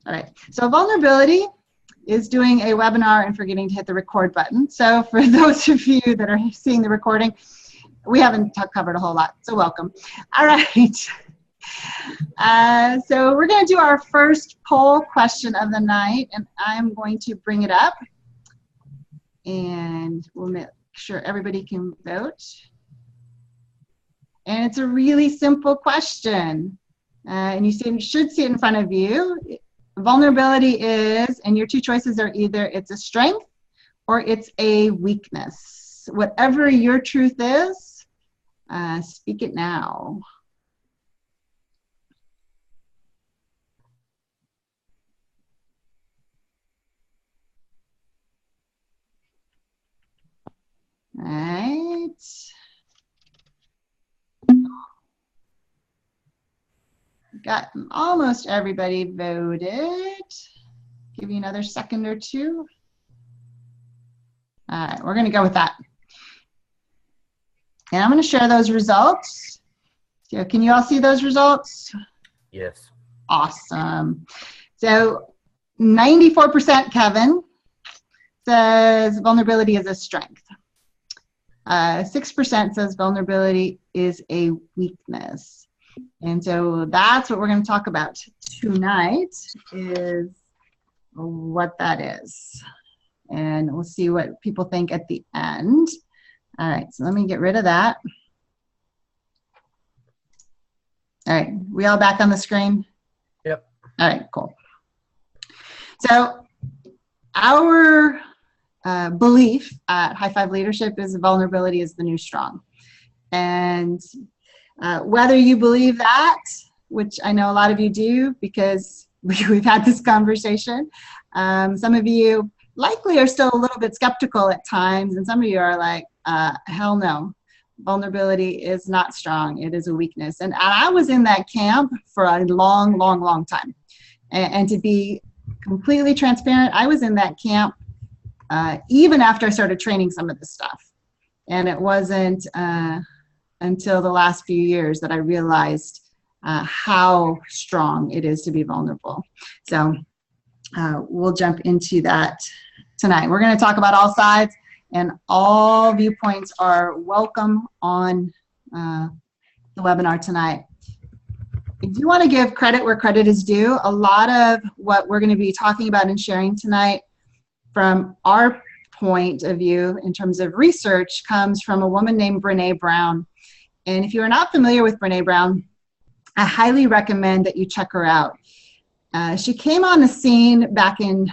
All right, so vulnerability is doing a webinar and forgetting to hit the record button. So for those of you that are seeing the recording, we haven't covered a whole lot, so welcome. All right, so we're going to do our first poll question of the night, and I'm going to bring it up, and we'll make sure everybody can vote. And it's a really simple question, and you should see it in front of you. Vulnerability is, and your two choices are either it's a strength or it's a weakness. Whatever your truth is, speak it now. All right. Got almost everybody voted. Give you another second or two. All right, we're going to go with that. And I'm going to share those results. So can you all see those results? Yes. Awesome. So 94% Kevin says vulnerability is a strength. 6% says vulnerability is a weakness. And so that's what we're going to talk about tonight, is what that is. And we'll see what people think at the end. All right, so let me get rid of that. All right, we all back on the screen? Yep. All right, cool. So our belief at High5 Leadership is vulnerability is the new strong. And whether you believe that, which I know a lot of you do because we've had this conversation, some of you likely are still a little bit skeptical at times, and some of you are like, hell no, vulnerability is not strong, it is a weakness. And I was in that camp for a long, long, long time. And to be completely transparent, I was in that camp even after I started training some of this stuff. And it wasn't until the last few years that I realized how strong it is to be vulnerable. So we'll jump into that tonight. We're going to talk about all sides, and all viewpoints are welcome on the webinar tonight. I do want to give credit where credit is due. A lot of what we're going to be talking about and sharing tonight from our point of view in terms of research comes from a woman named Brene Brown. And if you are not familiar with Brene Brown, I highly recommend that you check her out. She came on the scene back in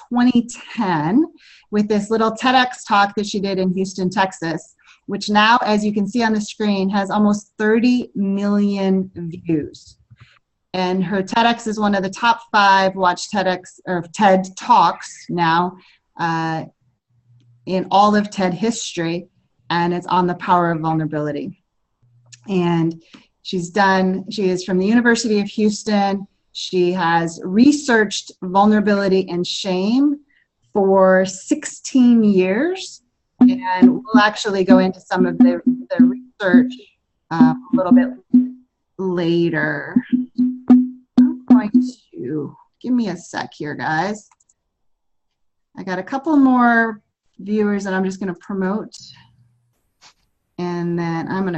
2010 with this little TEDx talk that she did in Houston, Texas, which now, as you can see on the screen, has almost 30 million views. And her TEDx is one of the top 5 watched TEDx or TED Talks now in all of TED history, and it's on the power of vulnerability. And she is from the University of Houston. She has researched vulnerability and shame for 16 years. And we'll actually go into some of the research a little bit later. I'm going to, give me a sec here, guys. I got a couple more viewers that I'm just going to promote. And then I'm going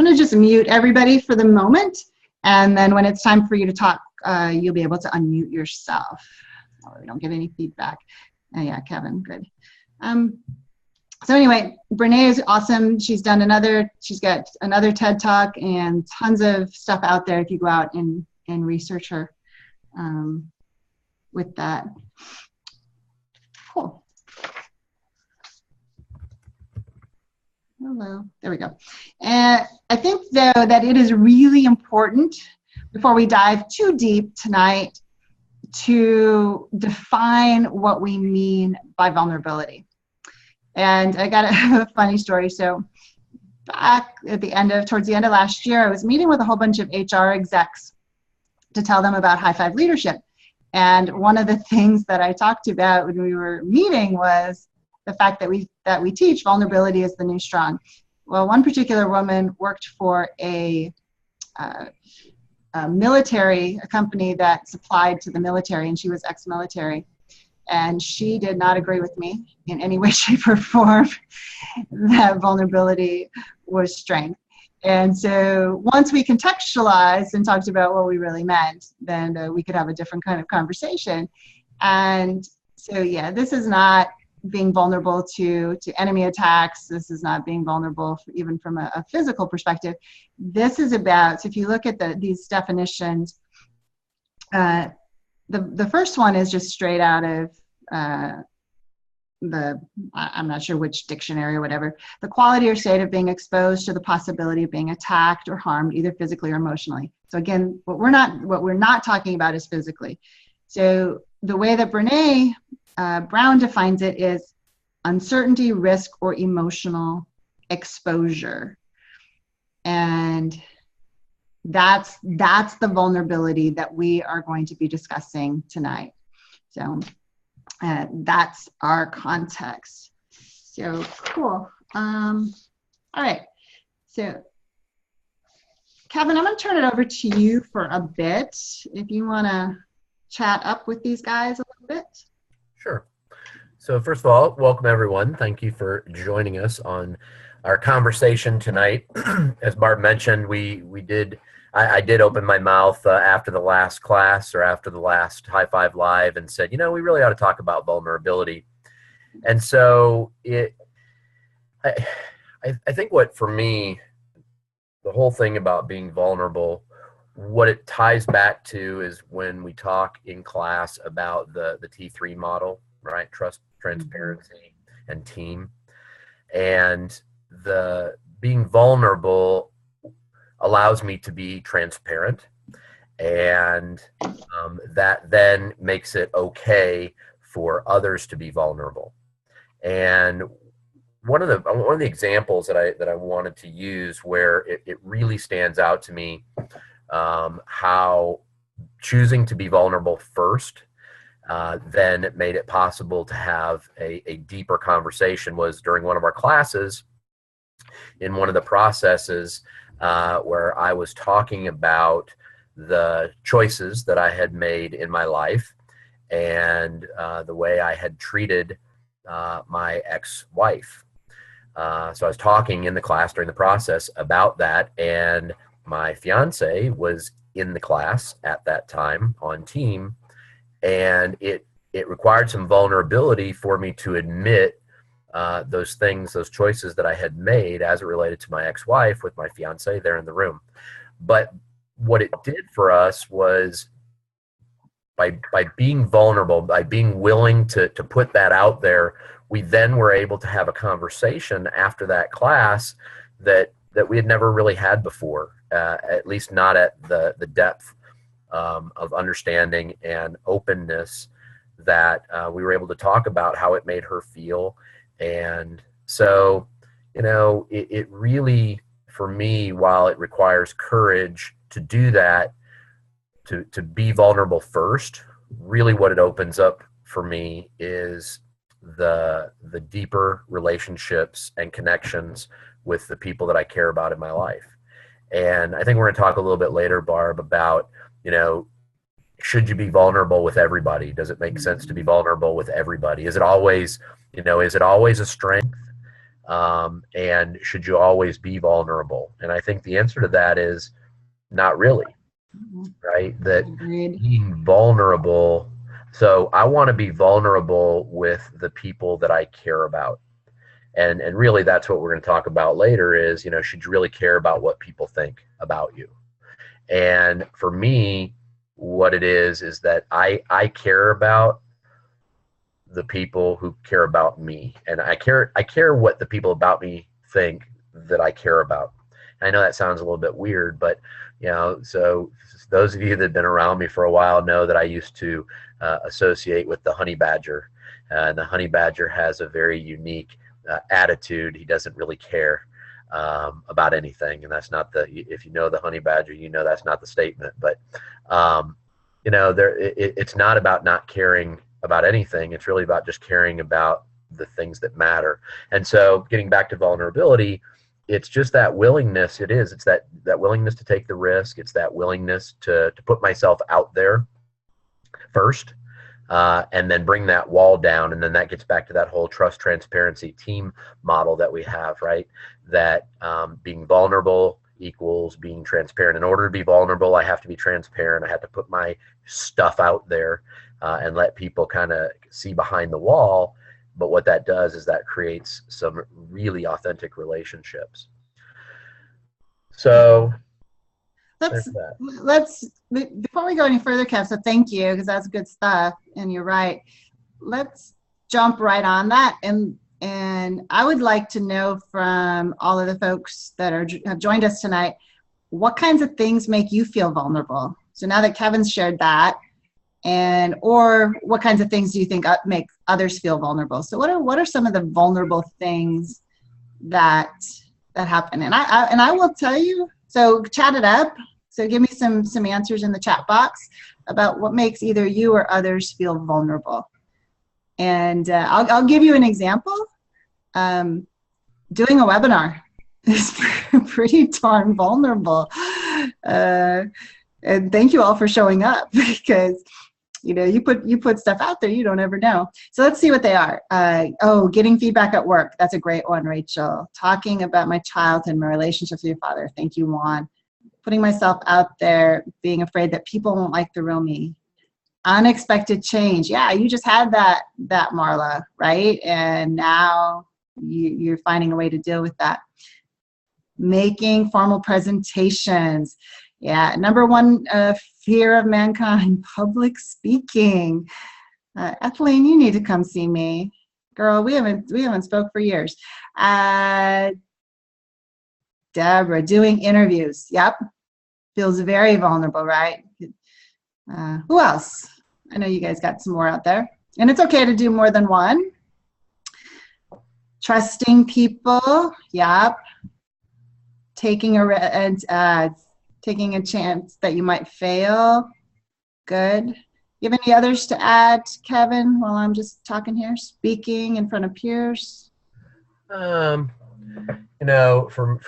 to just mute everybody for the moment, and then when it's time for you to talk, you'll be able to unmute yourself. Oh, we don't get any feedback. Yeah, Kevin, good. So anyway, Brene is awesome. She's got another TED Talk and tons of stuff out there if you go out and research her with that. Cool. Hello, there we go. And I think though that it is really important, before we dive too deep tonight, to define what we mean by vulnerability. And I got a funny story. So back at towards the end of last year, I was meeting with a whole bunch of HR execs to tell them about High5 leadership. And one of the things that I talked about when we were meeting was the fact that we teach vulnerability is the new strong. Well, one particular woman worked for a a company that supplied to the military, and she was ex-military. And she did not agree with me in any way, shape, or form that vulnerability was strength. And so once we contextualized and talked about what we really meant, then we could have a different kind of conversation. And so, yeah, this is not being vulnerable to enemy attacks. This is not being vulnerable even from a physical perspective. This is about, so if you look at these definitions, the first one is just straight out of I'm not sure which dictionary or whatever, the quality or state of being exposed to the possibility of being attacked or harmed, either physically or emotionally. So again, what we're not talking about is physically. So the way that Brene Brown defines it is uncertainty, risk, or emotional exposure. And that's the vulnerability that we are going to be discussing tonight. So that's our context. So cool. All right. So Kevin, I'm going to turn it over to you for a bit. If you want to chat up with these guys a little bit. Sure. So first of all, welcome everyone. Thank you for joining us on our conversation tonight. As Barb mentioned, I did open my mouth after the last class or after the last High5 Live and said, we really ought to talk about vulnerability. And so I think what for me, the whole thing about being vulnerable, what it ties back to is when we talk in class about the T3 model, right? Trust, transparency, and team. And the being vulnerable allows me to be transparent, and that then makes it okay for others to be vulnerable. And one of the examples that I wanted to use where it really stands out to me, how choosing to be vulnerable first then made it possible to have a deeper conversation was during one of our classes in one of the processes where I was talking about the choices that I had made in my life and the way I had treated my ex-wife. So I was talking in the class during the process about that, and my fiance was in the class at that time on team, and it required some vulnerability for me to admit those things, those choices that I had made as it related to my ex-wife with my fiance there in the room. But what it did for us was by being vulnerable, by being willing to put that out there, we then were able to have a conversation after that class that we had never really had before, at least not at the depth of understanding and openness that we were able to talk about how it made her feel. And so, it really, for me, while it requires courage to do that, to be vulnerable first, really what it opens up for me is the deeper relationships and connections with the people that I care about in my life. And I think we're going to talk a little bit later, Barb, about, should you be vulnerable with everybody? Does it make sense to be vulnerable with everybody? Is it always a strength? And should you always be vulnerable? And I think the answer to that is not really, right? That being vulnerable, so I want to be vulnerable with the people that I care about. And really that's what we're going to talk about later is, should you really care about what people think about you? And for me, what it is that I care about the people who care about me, and I care what the people about me think that I care about. And I know that sounds a little bit weird, but so those of you that have been around me for a while know that I used to associate with the honey badger, and the honey badger has a very unique attitude. He doesn't really care about anything, and that's not if you know the honey badger, that's not the statement. But it's not about not caring about anything. It's really about just caring about the things that matter. And so getting back to vulnerability, it's just that willingness. It's that willingness to take the risk. It's that willingness to put myself out there first, and then bring that wall down. And then that gets back to that whole trust, transparency, team model that we have, right? That being vulnerable equals being transparent. In order to be vulnerable, I have to be transparent. I have to put my stuff out there, and let people kind of see behind the wall. But what that does is that creates some really authentic relationships. So let's before we go any further, Kev, so thank you, because that's good stuff, and you're right. Let's jump right on that, and I would like to know from all of the folks that have joined us tonight, what kinds of things make you feel vulnerable? So now that Kevin's shared that, or what kinds of things do you think make others feel vulnerable? So what are some of the vulnerable things that happen? And I will tell you. So chat it up. So give me some answers in the chat box about what makes either you or others feel vulnerable. And I'll give you an example. Doing a webinar is pretty darn vulnerable. And thank you all for showing up, because you put stuff out there, you don't ever know. So let's see what they are. Getting feedback at work. That's a great one, Rachel. Talking about my childhood, my relationship with your father. Thank you, Juan. Putting myself out there, being afraid that people won't like the real me. Unexpected change. Yeah, you just had that Marla, right? And now you're finding a way to deal with that. Making formal presentations. Yeah, number one fear of mankind, public speaking. Ethelene, you need to come see me. Girl, we haven't spoke for years. Deborah, doing interviews. Yep, feels very vulnerable, right? Who else? I know you guys got some more out there. And it's okay to do more than one. Trusting people. Yep. Taking a chance that you might fail. Good. You have any others to add, Kevin, while I'm just talking here? Speaking in front of peers? For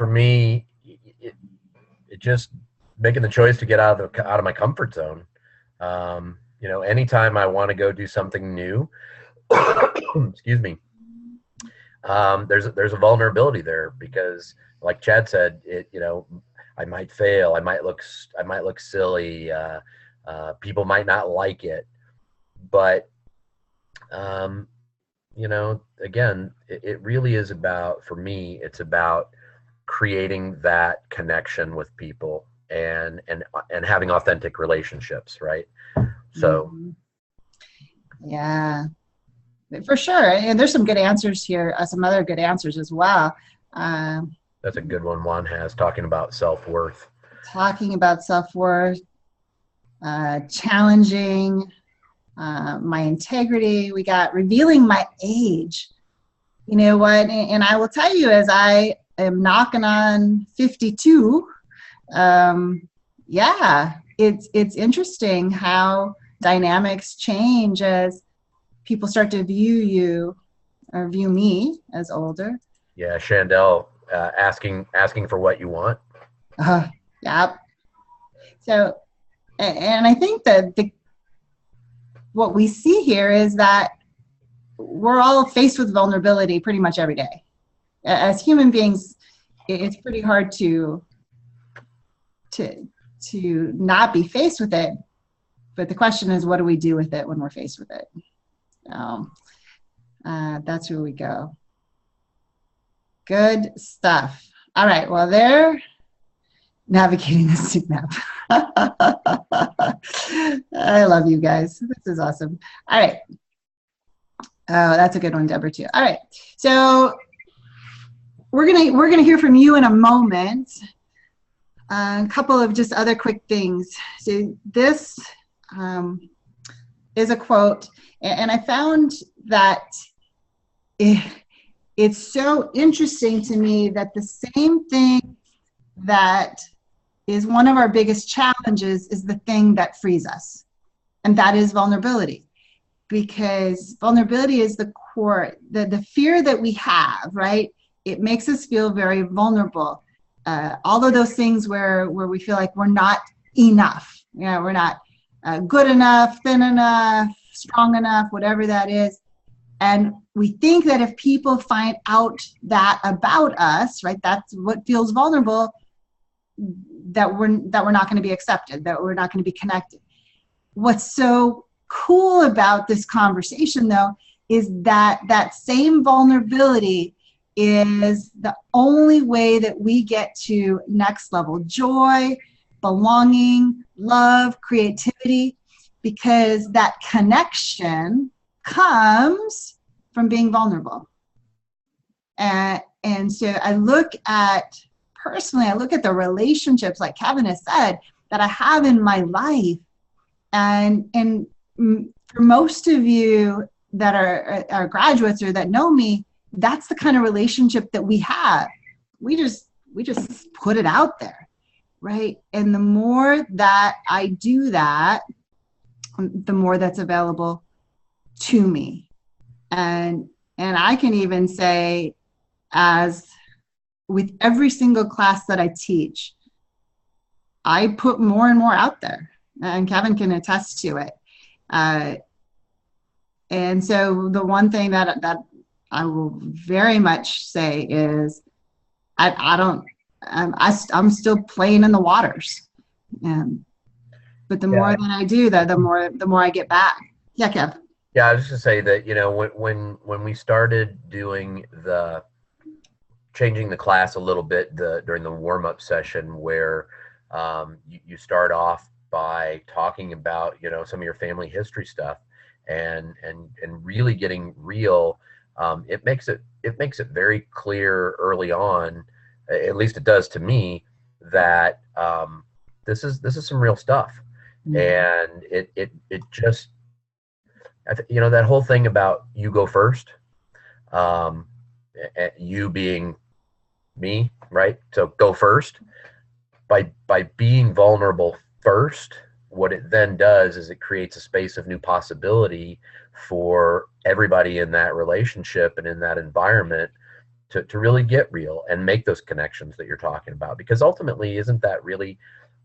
me, it just making the choice to get out of my comfort zone. Anytime I want to go do something new, excuse me, there's a vulnerability there, because like Chad said, I might fail. I might look silly. People might not like it, but again, it really is about, for me, it's about creating that connection with people and having authentic relationships, right? So yeah, for sure. And there's some good answers here, some other good answers as well. That's a good one. Juan has, talking about self-worth. Talking about self-worth, challenging my integrity. We got revealing my age. You know what? And I will tell you, as I am knocking on 52, it's interesting how dynamics change as people start to view you or view me as older. Yeah, Chandel, asking for what you want. Yep. So, and I think that what we see here is that we're all faced with vulnerability pretty much every day. As human beings, it's pretty hard to not be faced with it. But the question is, what do we do with it when we're faced with it? That's where we go. Good stuff. All right, well, they're navigating the SIGNAP. I love you guys. This is awesome. All right. Oh, that's a good one, Deborah, too. All right. So we're gonna hear from you in a moment. A couple of just other quick things. So this is a quote, and I found that it's so interesting to me that the same thing that is one of our biggest challenges is the thing that frees us, and that is vulnerability. Because vulnerability is the core, the fear that we have, right, it makes us feel very vulnerable. All of those things where we feel like we're not enough. We're not good enough, thin enough, strong enough, whatever that is. And we think that if people find out that about us, right, that's what feels vulnerable, that we're not going to be accepted, that we're not going to be connected. What's so cool about this conversation, though, is that that same vulnerability is the only way that we get to next level joy, belonging, love, creativity, because that connection comes from being vulnerable. And so I look at the relationships, like Kevin has said, that I have in my life. And for most of you that are graduates or that know me, that's the kind of relationship that we have. We just put it out there, right? And the more that I do that, the more that's available to me. And I can even say, as with every single class that I teach, I put more and more out there, and Kevin can attest to it. And so the one thing that I will very much say is I'm still playing in the waters. But the more that I do that, the more I get back. Yeah, Kev. Yeah, I was just gonna say that, when we started doing changing the class a little bit during the warm-up session, where you start off by talking about some of your family history stuff and really getting real. It makes it very clear early on, at least it does to me, that this is some real stuff. Mm-hmm. And it just, that whole thing about you go first, you being me, right? So go first. By being vulnerable first, what it then does is it creates a space of new possibility for everybody in that relationship and in that environment to really get real and make those connections that you're talking about. Because ultimately, isn't that really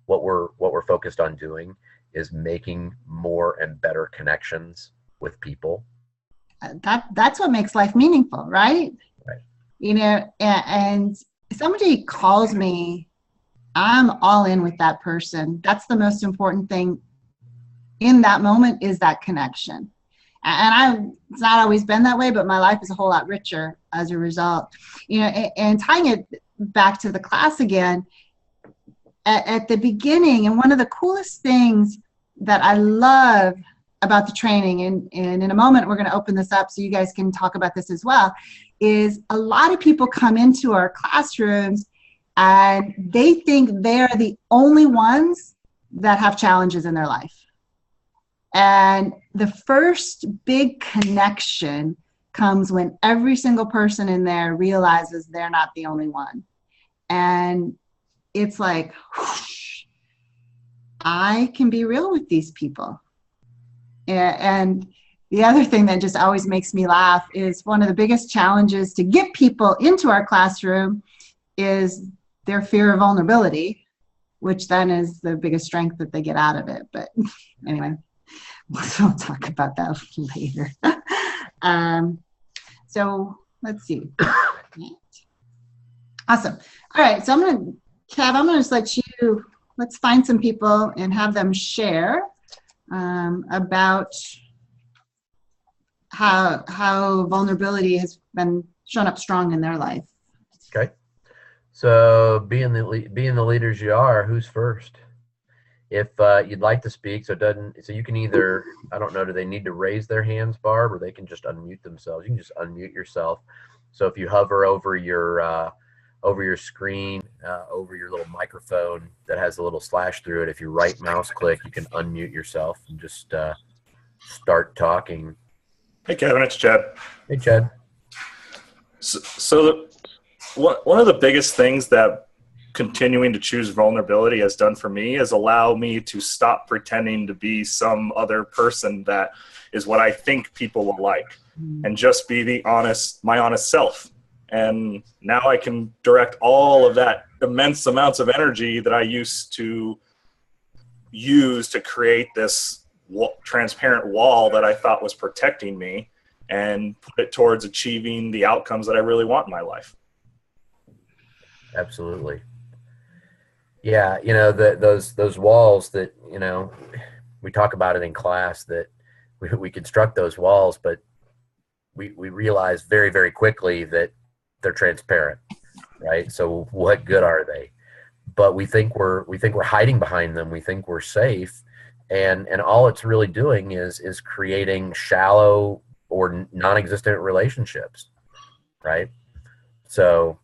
what we're focused on doing, is making more and better connections with people? That's what makes life meaningful, right? Right. And somebody calls me, I'm all in with that person. That's the most important thing in that moment, is that connection. And it's not always been that way, but my life is a whole lot richer as a result. And tying it back to the class again, at the beginning, and one of the coolest things that I love about the training, and in a moment we're going to open this up so you guys can talk about this as well, is a lot of people come into our classrooms and they think they're the only ones that have challenges in their life. And the first big connection comes when every single person in there realizes they're not the only one. And it's like, whoosh, I can be real with these people. And the other thing that just always makes me laugh is one of the biggest challenges to get people into our classroom is their fear of vulnerability, which then is the biggest strength that they get out of it. But anyway, we'll talk about that later. So let's see. Awesome. All right. So Kev, I'm going to let's find some people and have them share about how vulnerability has been shown up strong in their life. Okay. So being the leaders you are, who's first? If you'd like to speak, so you can either, I don't know, do they need to raise their hands, Barb, or they can just unmute themselves? You can just unmute yourself. So if you hover over your screen, over your little microphone that has a little slash through it, if you right mouse click, you can unmute yourself and just start talking. Hey, Kevin, it's Chad. Hey, Chad. So one of the biggest things that continuing to choose vulnerability has done for me is allow me to stop pretending to be some other person that is what I think people will like, and just be my honest self. And now I can direct all of that immense amounts of energy that I used to use to create this transparent wall that I thought was protecting me, and put it towards achieving the outcomes that I really want in my life. Absolutely. Yeah, those walls that, we talk about it in class, that we construct those walls, but we realize very, very quickly that they're transparent, right? So what good are they? But we think we're hiding behind them. We think we're safe, and all it's really doing is creating shallow or non-existent relationships, right? So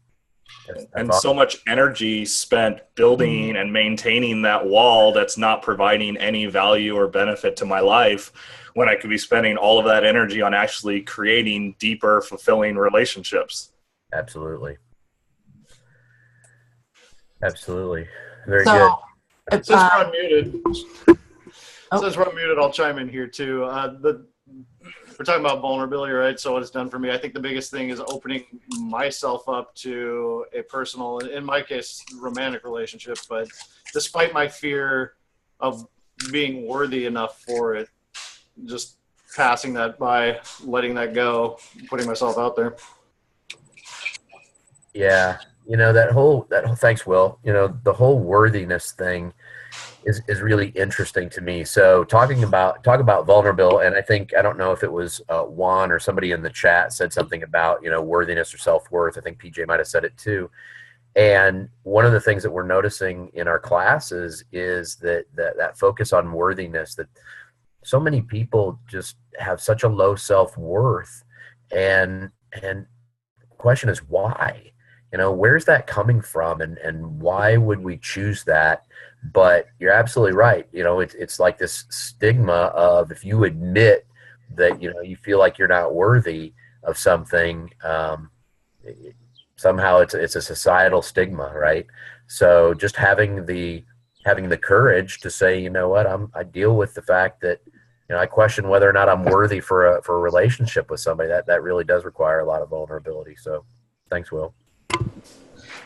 and so much energy spent building and maintaining that wall that's not providing any value or benefit to my life, when I could be spending all of that energy on actually creating deeper, fulfilling relationships. Absolutely. Absolutely. Very So, good. Since we're unmuted, I'll chime in here too. We're talking about vulnerability, right? So what it's done for me, I think the biggest thing is opening myself up to a personal, in my case, romantic relationship. But despite my fear of being worthy enough for it, just passing that by, letting that go, putting myself out there. Yeah. That whole thanks, Will. The whole worthiness thing is really interesting to me. So talk about vulnerable, and I don't know if it was Juan or somebody in the chat said something about worthiness or self-worth. I think PJ might have said it too. And one of the things that we're noticing in our classes is that focus on worthiness, that so many people just have such a low self-worth, and the question is why? Where's that coming from, and why would we choose that? But you're absolutely right. It's like this stigma of, if you admit that, you feel like you're not worthy of something, somehow it's a societal stigma, right? So just having the courage to say, you know what, I deal with the fact that, I question whether or not I'm worthy for a relationship with somebody. That really does require a lot of vulnerability. So thanks, Will.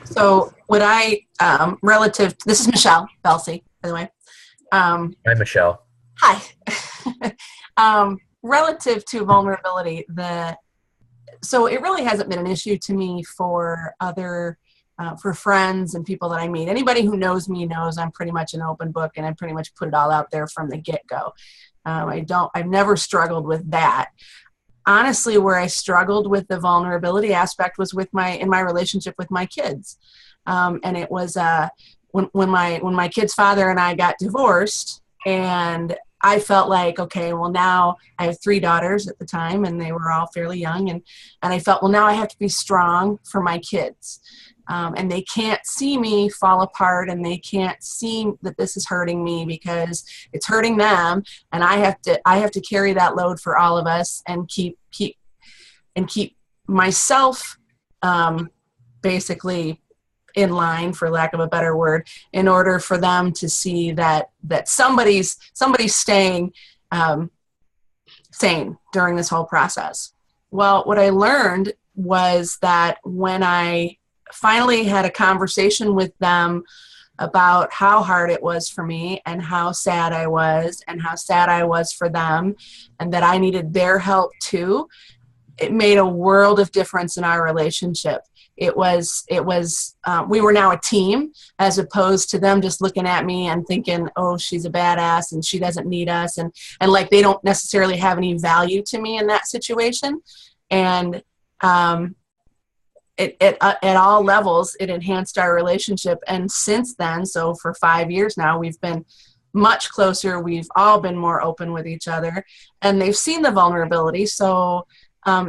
So would I, this is Michelle Belsey, by the way. Hi, Michelle. Hi. Relative to vulnerability, so it really hasn't been an issue to me for for friends and people that I meet. Anybody who knows me knows I'm pretty much an open book, and I pretty much put it all out there from the get-go. I've never struggled with that. Honestly, where I struggled with the vulnerability aspect was in my relationship with my kids. And it was when my kid's father and I got divorced, and I felt like, okay, well, now I have 3 daughters at the time, and they were all fairly young. And I felt, well, now I have to be strong for my kids. And they can't see me fall apart, and they can't see that this is hurting me, because it's hurting them. And I have to carry that load for all of us, and keep myself basically in line, for lack of a better word, in order for them to see that somebody's staying sane during this whole process. Well, what I learned was that when I finally had a conversation with them about how hard it was for me, and how sad I was, and how sad I was for them, and that I needed their help too, it made a world of difference in our relationship. We were now a team, as opposed to them just looking at me and thinking, oh, she's a badass and she doesn't need us. And like, they don't necessarily have any value to me in that situation. And at all levels, it enhanced our relationship. And since then, so for 5 years now, we've been much closer. We've all been more open with each other, and they've seen the vulnerability. So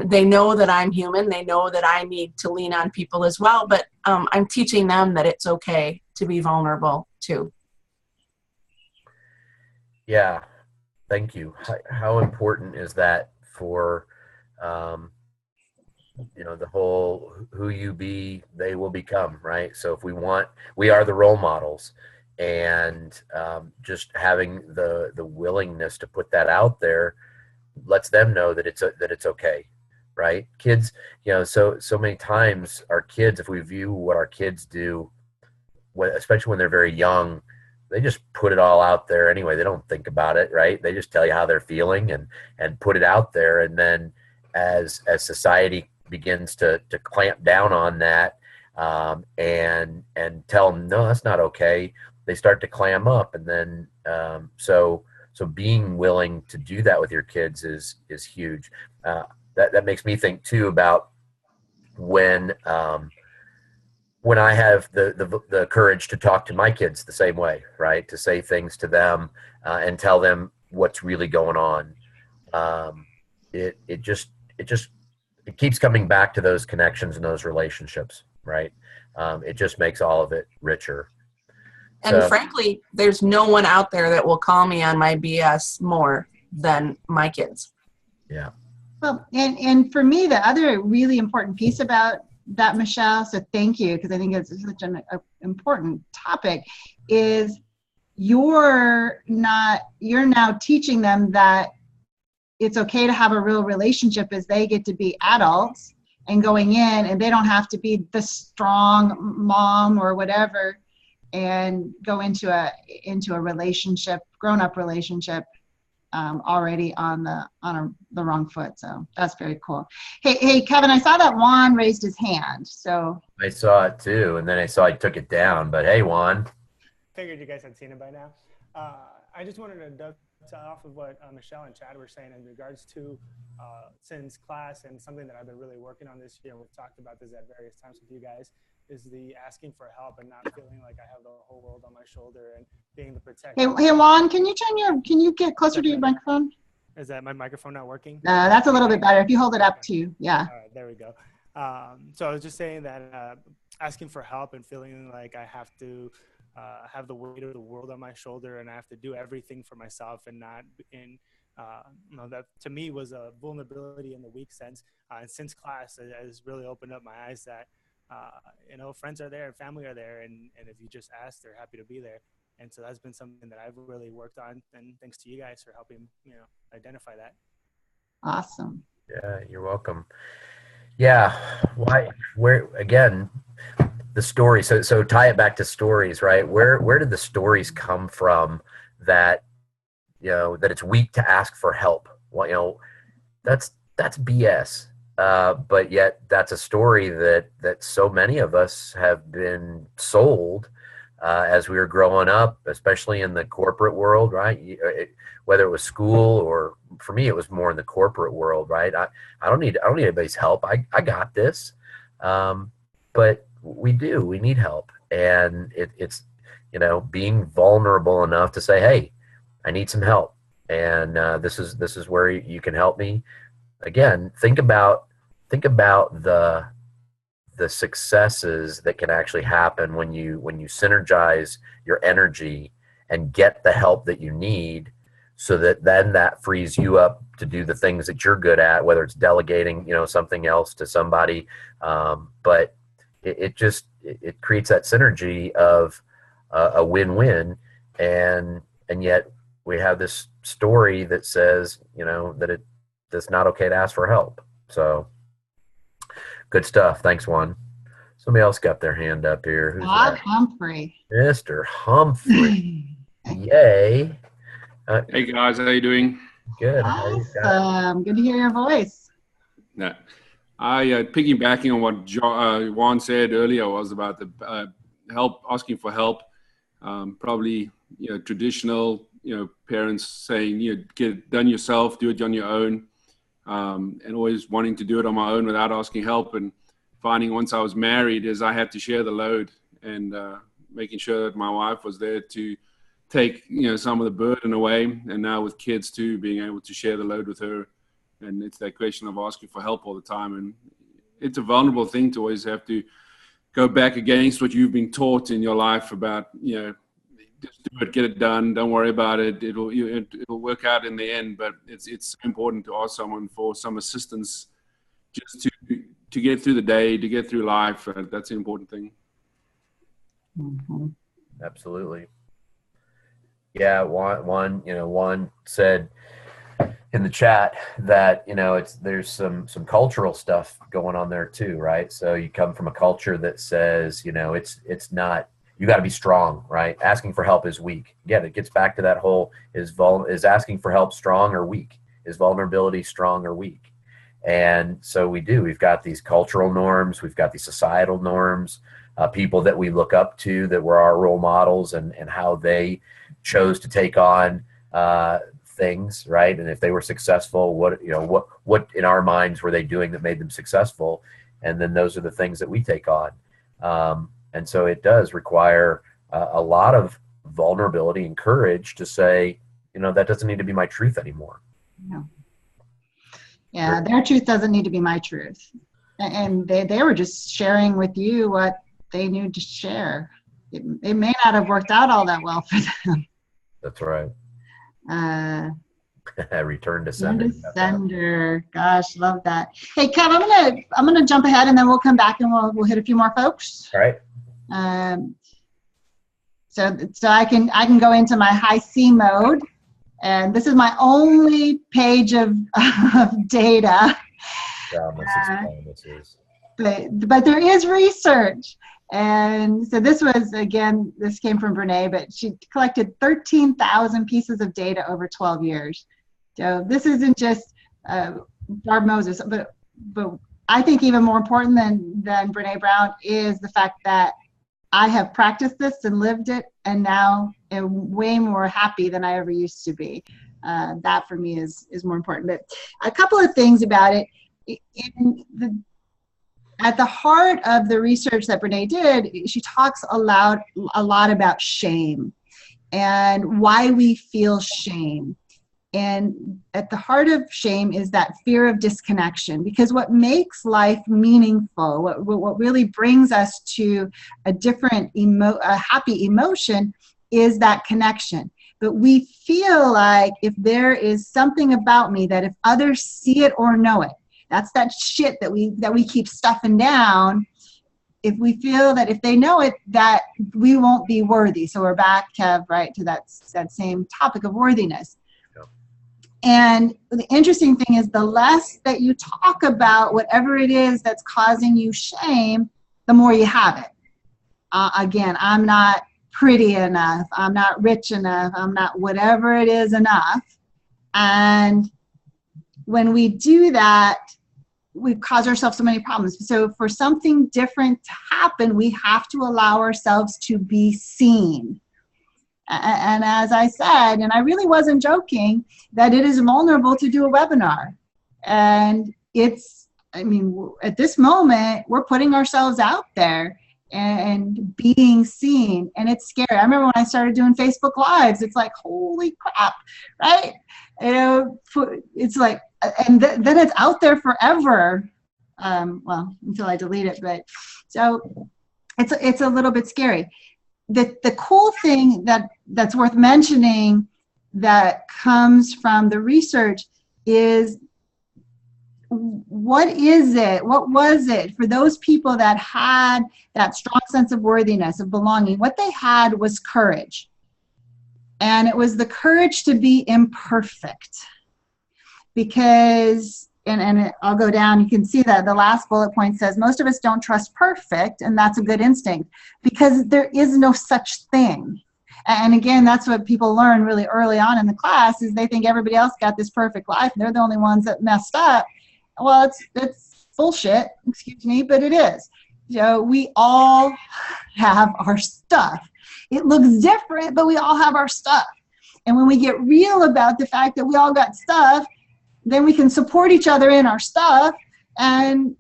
they know that I'm human. They know that I need to lean on people as well, but I'm teaching them that it's okay to be vulnerable too. Yeah, thank you. How important is that for, the whole who you be, they will become, right? So if we are the role models, and just having the willingness to put that out there lets them know that it's okay. right? Kids, so many times our kids, if we view what our kids do, especially when they're very young, they just put it all out there anyway. They don't think about it, right? They just tell you how they're feeling and put it out there. And then as society begins to clamp down on that, and tell them, no, that's not okay, they start to clam up. And then so being willing to do that with your kids is huge. That makes me think too about when I have the courage to talk to my kids the same way, right? To say things to them and tell them what's really going on. It just it keeps coming back to those connections and those relationships, right? It just makes all of it richer. And frankly, there's no one out there that will call me on my BS more than my kids. Yeah. Well, and for me, the other really important piece about that, Michelle, so thank you, because I think it's such an important topic, is you're now teaching them that it's okay to have a real relationship as they get to be adults and going in, and they don't have to be the strong mom or whatever and go into a relationship, grown-up relationship, already on the wrong foot. So that's very cool. Hey, Kevin, I saw that Juan raised his hand. So I saw it too, and then I saw he took it down. But hey, Juan. Figured you guys had seen it by now. I just wanted to dovetail off of what Michelle and Chad were saying in regards to Sin's class, and something that I've been really working on this year. We've talked about this at various times with you guys, is the asking for help and not feeling like I have the whole world on my shoulder and being the protector. Hey Juan, can you get closer to your microphone? Is that my microphone not working? That's a little bit better. If you hold it up too, yeah. All right, there we go. So I was just saying that asking for help and feeling like I have to have the weight of the world on my shoulder and I have to do everything for myself and not in, that to me was a vulnerability in the weak sense. And since class has really opened up my eyes that, friends are there, family are there, and if you just ask, they're happy to be there. And so that's been something that I've really worked on, and thanks to you guys for helping, identify that. Awesome. Yeah, you're welcome. Yeah, where again, the story. So tie it back to stories, right? Where did the stories come from that, that it's weak to ask for help? Well, that's BS. But yet that's a story that so many of us have been sold as we were growing up, especially in the corporate world, right? Whether it was school or for me, it was more in the corporate world, right? I don't need anybody's help. I got this. But we need help. And it's, being vulnerable enough to say, hey, I need some help. And this is where you can help me. Again, think about the successes that can actually happen when you synergize your energy and get the help that you need, so that then that frees you up to do the things that you're good at, whether it's delegating, something else to somebody. But it creates that synergy of a win-win, and yet we have this story that says, that it's not okay to ask for help. So good stuff. Thanks, Juan. Somebody else got their hand up here. Who's that? Humphrey. Mr. Humphrey. Yay. Hey guys, how you doing? Good. Awesome. Good to hear your voice. Yeah. Piggybacking on what Juan said earlier was about the asking for help. Probably, traditional, parents saying, get it done yourself, do it on your own. And always wanting to do it on my own without asking help, and finding once I was married is I had to share the load, and making sure that my wife was there to take some of the burden away, and now with kids too, being able to share the load with her. And it's that question of asking for help all the time, and it's a vulnerable thing to always have to go back against what you've been taught in your life about just do it, get it done, don't worry about it, it'll work out in the end. But it's important to ask someone for some assistance just to get through the day, to get through life. That's an important thing. Mm-hmm. Absolutely. Yeah, Juan said in the chat that, you know, there's some cultural stuff going on there too, right? So you come from a culture that says, you know, it's not, you got to be strong, right? Asking for help is weak. Again, it gets back to that whole, is asking for help strong or weak? Is vulnerability strong or weak? And so we've got these cultural norms, we've got these societal norms, people that we look up to that were our role models, and how they chose to take on things, right? And if they were successful, what in our minds were they doing that made them successful? And then those are the things that we take on. And so it does require a lot of vulnerability and courage to say, you know, that doesn't need to be my truth anymore. No. Yeah, their truth doesn't need to be my truth. And they were just sharing with you what they knew to share. It may not have worked out all that well for them. That's right. Return to Sender. sender. Sender. Gosh, love that. Hey, Kev, I'm gonna jump ahead, and then we'll come back and we'll hit a few more folks. All right. So I can go into my high C mode, and this is my only page of data. But there is research. And so this came from Brene, but she collected 13,000 pieces of data over 12 years. So this isn't just Barb Moses, but I think even more important than Brene Brown is the fact that I have practiced this and lived it, and now am way more happy than I ever used to be. That for me is more important. But a couple of things about it. At the heart of the research that Brene did, she talks a lot about shame and why we feel shame. And at the heart of shame is that fear of disconnection, because what makes life meaningful, what really brings us to a different, a happy emotion is that connection. But we feel like if there is something about me that if others see it or know it, that's that shit that we keep stuffing down. If we feel that if they know it, that we won't be worthy. So we're back, Kev, right, to that same topic of worthiness. Yep. And the interesting thing is the less that you talk about whatever it is that's causing you shame, the more you have it. Again, I'm not pretty enough. I'm not rich enough. I'm not whatever it is enough. And when we do that, we've caused ourselves so many problems. So for something different to happen, we have to allow ourselves to be seen. And as I said, and I really wasn't joking, that it is vulnerable to do a webinar. And at this moment, we're putting ourselves out there and being seen, and it's scary. I remember when I started doing Facebook Lives, it's like, holy crap, right? It's like, and then it's out there forever. Well, until I delete it, but so it's a little bit scary. The cool thing that's worth mentioning that comes from the research is, what was it for those people that had that strong sense of worthiness, of belonging? What they had was courage. And it was the courage to be imperfect. Because, and I'll go down, you can see that the last bullet point says, most of us don't trust perfect, and that's a good instinct, because there is no such thing. And again, that's what people learn really early on in the class, is they think everybody else got this perfect life, and they're the only ones that messed up. Well, it's bullshit, excuse me, but it is. We all have our stuff. It looks different, but we all have our stuff. And when we get real about the fact that we all got stuff, then we can support each other in our stuff and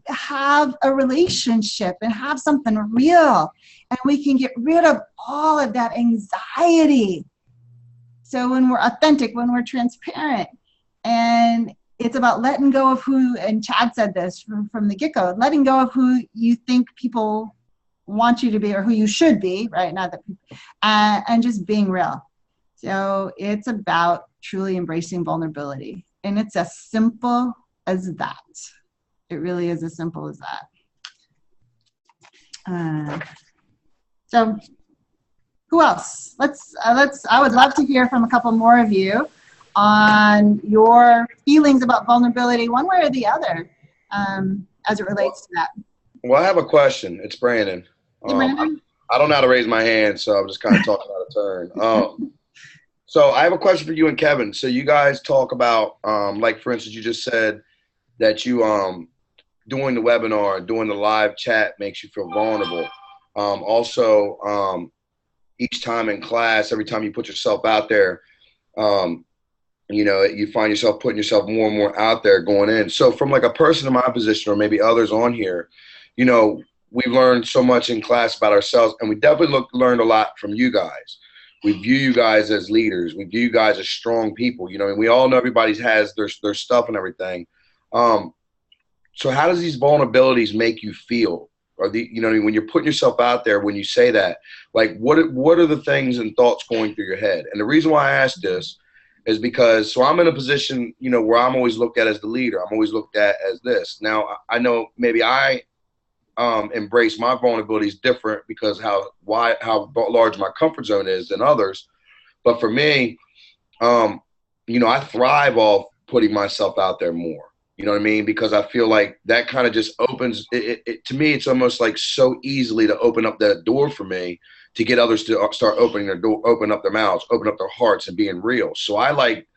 have a relationship and have something real. And we can get rid of all of that anxiety. So when we're authentic, when we're transparent, and it's about letting go of who, and Chad said this from the get-go, letting go of who you think people want you to be or who you should be, right? Not that, and just being real. So it's about truly embracing vulnerability. And it's as simple as that. It really is as simple as that. So who else? I would love to hear from a couple more of you. on your feelings about vulnerability, one way or the other, as it relates to that. Well, I have a question. It's Brandon. Hey, Brandon. I don't know how to raise my hand, so I'm just kind of talking out of turn. So I have a question for you and Kevin. So you guys talk about, like, for instance, you just said that you doing the webinar, doing the live chat makes you feel vulnerable. Also, each time in class, every time you put yourself out there, you know, you find yourself putting yourself more and more out there going in. So from like a person in my position, or maybe others on here, you know, we've learned so much in class about ourselves, and we definitely learned a lot from you guys. We view you guys as leaders. We view you guys as strong people. You know, and we all know everybody has their stuff and everything. So how does these vulnerabilities make you feel? Or you know, when you're putting yourself out there, when you say that, like, what are the things and thoughts going through your head? And the reason why I ask this is because, so I'm in a position, you know, where I'm always looked at as the leader. I'm always looked at as this. Now, I know maybe I embrace my vulnerabilities different because how large my comfort zone is than others. But for me, you know, I thrive off putting myself out there more. You know what I mean? Because I feel like that kind of just opens it to me. It's almost like so easily to open up that door for me to get others to start opening their door, open up their mouths, open up their hearts, and being real. So I like,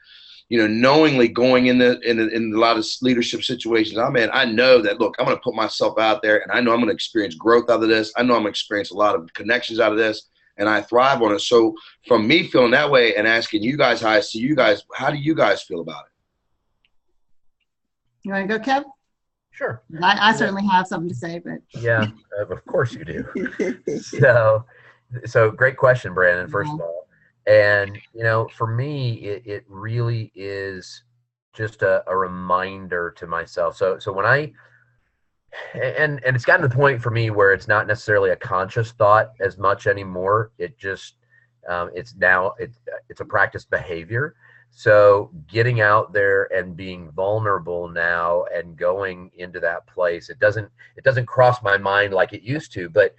you know, knowingly going in a lot of leadership situations I'm in, I know that, look, I'm going to put myself out there, and I know I'm going to experience growth out of this. I know I'm going to experience a lot of connections out of this, and I thrive on it. So from me feeling that way and asking you guys how I see you guys, how do you guys feel about it? You want to go, Kev? Sure. I certainly have something to say, but. Yeah, of course you do. So great question, Brandon, first of all. And, you know, for me, it really is just a reminder to myself. So when and it's gotten to the point for me where it's not necessarily a conscious thought as much anymore. It just, it's a practice behavior. So getting out there and being vulnerable now and going into that place, it doesn't cross my mind like it used to. But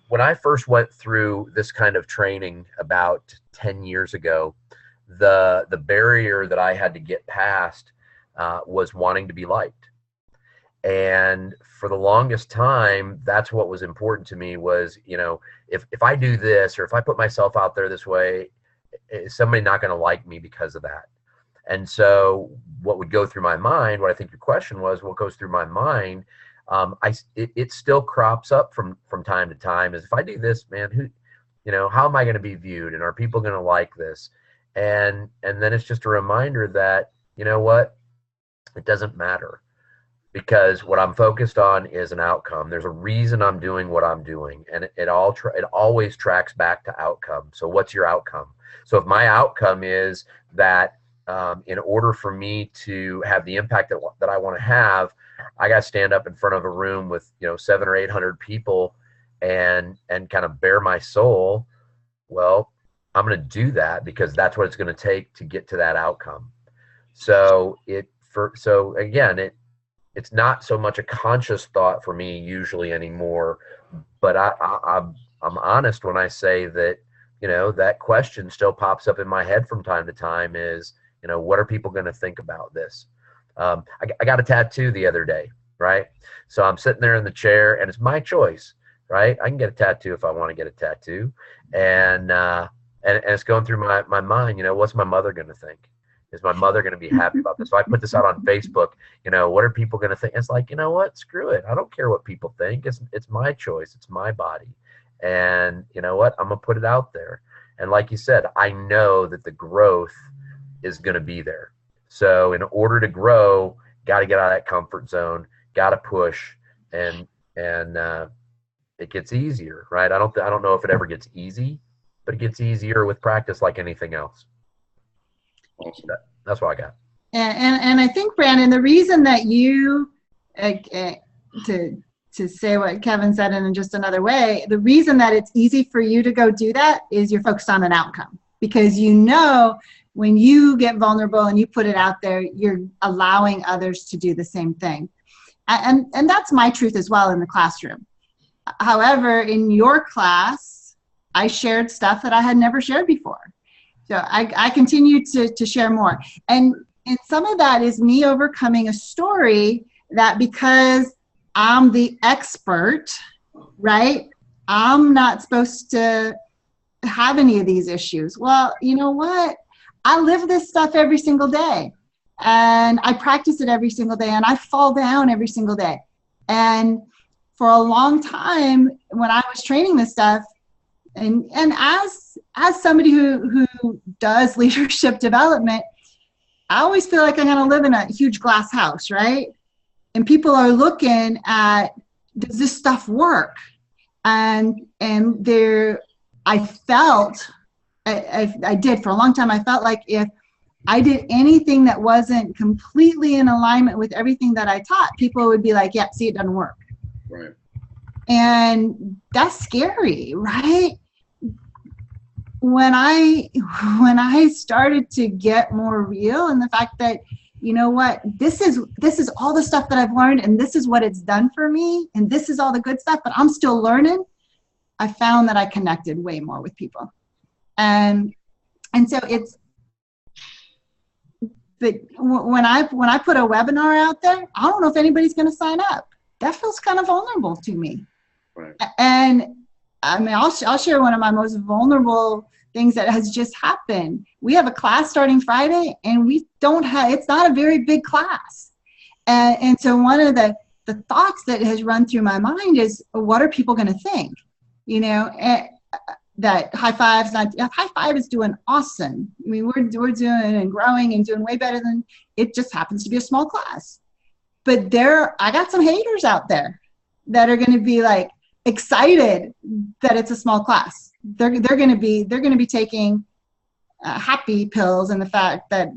when I first went through this kind of training about 10 years ago, the barrier that I had to get past was wanting to be liked. And for the longest time, that's what was important to me was, you know, if I do this, or if I put myself out there this way, is somebody not going to like me because of that? And so what would go through my mind, what I think your question was, what goes through my mind, it still crops up from time to time, is if I do this, man, you know, how am I going to be viewed? And are people going to like this? And then it's just a reminder that, you know what, it doesn't matter, because what I'm focused on is an outcome. There's a reason I'm doing what I'm doing, and it always tracks back to outcome. So what's your outcome? So if my outcome is that in order for me to have the impact that I want to have, I got to stand up in front of a room with, you know, 700 or 800 people and kind of bare my soul. Well, I'm going to do that because that's what it's going to take to get to that outcome. So again, it's not so much a conscious thought for me usually anymore, but I'm honest when I say that, you know, that question still pops up in my head from time to time is, you know, what are people going to think about this? I got a tattoo the other day, right? So I'm sitting there in the chair, and it's my choice, right? I can get a tattoo if I want to get a tattoo. And it's going through my mind, you know, what's my mother going to think? Is my mother going to be happy about this? So I put this out on Facebook, you know, what are people going to think? It's like, you know what, screw it. I don't care what people think. It's my choice. It's my body. And you know what, I'm going to put it out there. And like you said, I know that the growth is going to be there. So in order to grow, got to get out of that comfort zone, got to push, and it gets easier, right? I don't know if it ever gets easy, but it gets easier with practice like anything else. Awesome. That's what I got. And I think, Brandon, the reason that you, to say what Kevin said in just another way, the reason that it's easy for you to go do that is you're focused on an outcome. Because you know when you get vulnerable and you put it out there, you're allowing others to do the same thing. And that's my truth as well in the classroom. However, in your class, I shared stuff that I had never shared before. So I continue to share more. And some of that is me overcoming a story that because I'm the expert, right? I'm not supposed to have any of these issues. Well, you know what? I live this stuff every single day, and I practice it every single day, and I fall down every single day. And for a long time, when I was training this stuff, and as somebody who does leadership development, I always feel like I'm going to live in a huge glass house, right? And people are looking at, does this stuff work? And I felt, I did for a long time, I felt like if I did anything that wasn't completely in alignment with everything that I taught, people would be like, yeah, see, it doesn't work. Right. And that's scary, right? When I started to get more real, and the fact that, you know what, this is all the stuff that I've learned, and this is what it's done for me, and this is all the good stuff, but I'm still learning, I found that I connected way more with people. And so it's, but when I put a webinar out there, I don't know if anybody's going to sign up. That feels kind of vulnerable to me. Right. And I mean, I'll share one of my most vulnerable things that has just happened. We have a class starting Friday, and we don't have, it's not a very big class. And so one of the thoughts that has run through my mind is, what are people going to think? You know, that High5 is doing awesome. I mean, we're doing and growing and doing way better than, it just happens to be a small class. But I got some haters out there that are going to be like excited that it's a small class. They're going to be taking happy pills, and the fact that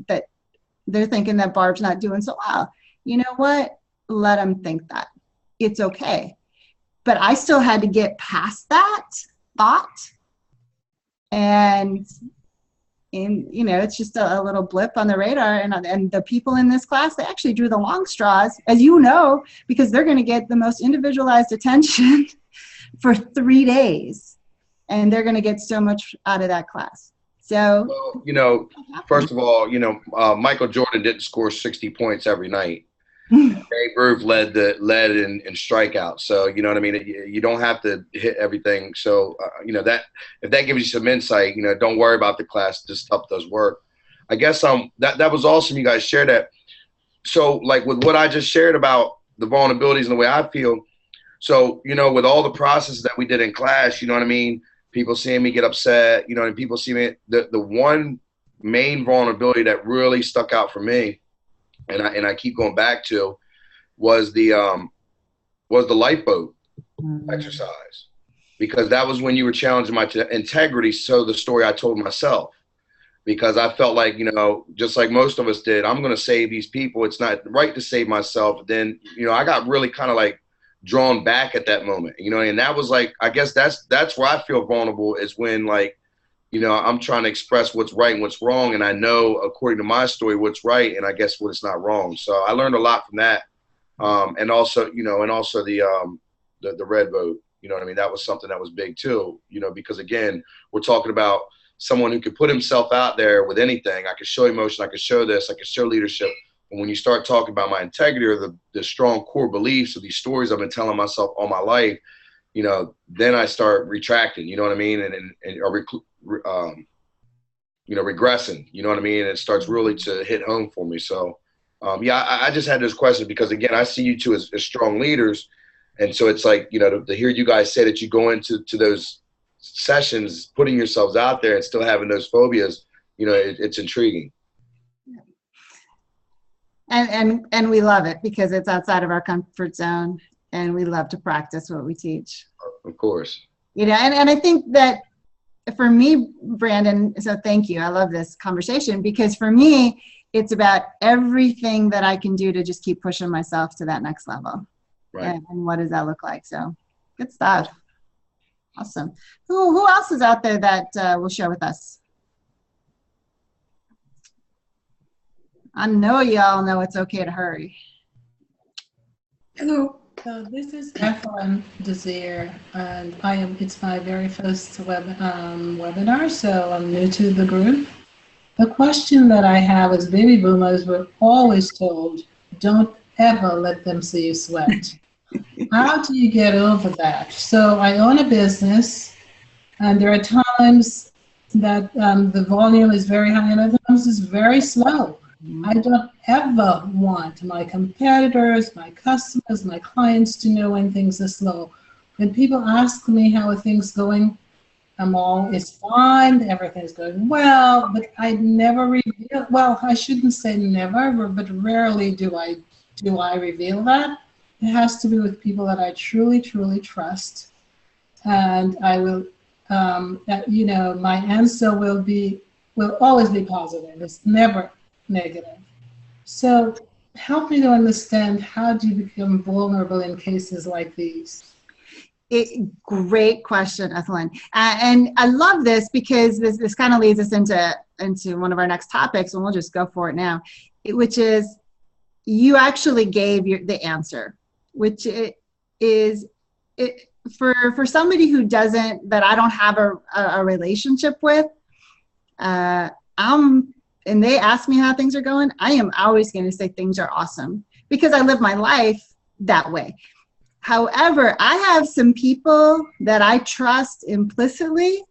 they're thinking that Barb's not doing so well. You know what? Let them think that. It's okay. But I still had to get past that thought. And you know, it's just a little blip on the radar. And the people in this class, they actually drew the long straws, as you know, because they're going to get the most individualized attention for 3 days. And they're going to get so much out of that class. So, well, you know, first of all, you know, Michael Jordan didn't score 60 points every night. Babe Ruth led in strikeouts. So, you know what I mean? You don't have to hit everything. So, you know, that if that gives you some insight, you know, don't worry about the class. Just stuff does work. I guess that was awesome. You guys shared that. So, like with what I just shared about the vulnerabilities and the way I feel. So, you know, with all the processes that we did in class, you know what I mean? People seeing me get upset, you know, and people see me. The one main vulnerability that really stuck out for me, and I keep going back to, was the lifeboat exercise, because that was when you were challenging my integrity. So the story I told myself, because I felt like, you know, just like most of us did, I'm going to save these people. It's not right to save myself. Then, you know, I got really kind of like drawn back at that moment, you know, and that was like, I guess that's where I feel vulnerable, is when, like, you know, I'm trying to express what's right and what's wrong. And I know, according to my story, what's right, and I guess what is not wrong. So I learned a lot from that. And also, you know, the red vote, you know what I mean? That was something that was big too, you know, because again, we're talking about someone who could put himself out there with anything. I could show emotion. I could show this. I could show leadership. And when you start talking about my integrity, or the strong core beliefs of these stories I've been telling myself all my life, you know, then I start retracting, you know what I mean? You know, regressing, you know what I mean? And it starts really to hit home for me. So, yeah, I just had those questions because, again, I see you two as strong leaders. And so it's like, you know, to hear you guys say that you go into those sessions, putting yourselves out there and still having those phobias, you know, it's intriguing. And we love it because it's outside of our comfort zone, and we love to practice what we teach. Of course. You know, and I think that for me, Brandon, so thank you. I love this conversation, because for me, it's about everything that I can do to just keep pushing myself to that next level. Right. And what does that look like? So good stuff. Awesome. Who else is out there that will share with us? I know y'all know it's okay to hurry. Hello. So this is Evelyn Desir, and it's my very first webinar, so I'm new to the group. The question that I have is baby boomers were always told, don't ever let them see you sweat. How do you get over that? So I own a business, and there are times that the volume is very high and other times it's very slow. I don't ever want my competitors, my customers, my clients to know when things are slow. When people ask me how are things going, it's fine, everything's going well, but I never reveal, well, I shouldn't say never, but rarely do I reveal that. It has to be with people that I truly, truly trust. And I will, my answer will always be positive. It's never negative. So help me to understand, how do you become vulnerable in cases like these? Great question, Ethelyn. And I love this because this kind of leads us into one of our next topics, and we'll just go for it now, which is you actually gave the answer, which is for somebody who that I don't have a relationship with, and they ask me how things are going, I am always going to say things are awesome because I live my life that way. However, I have some people that I trust implicitly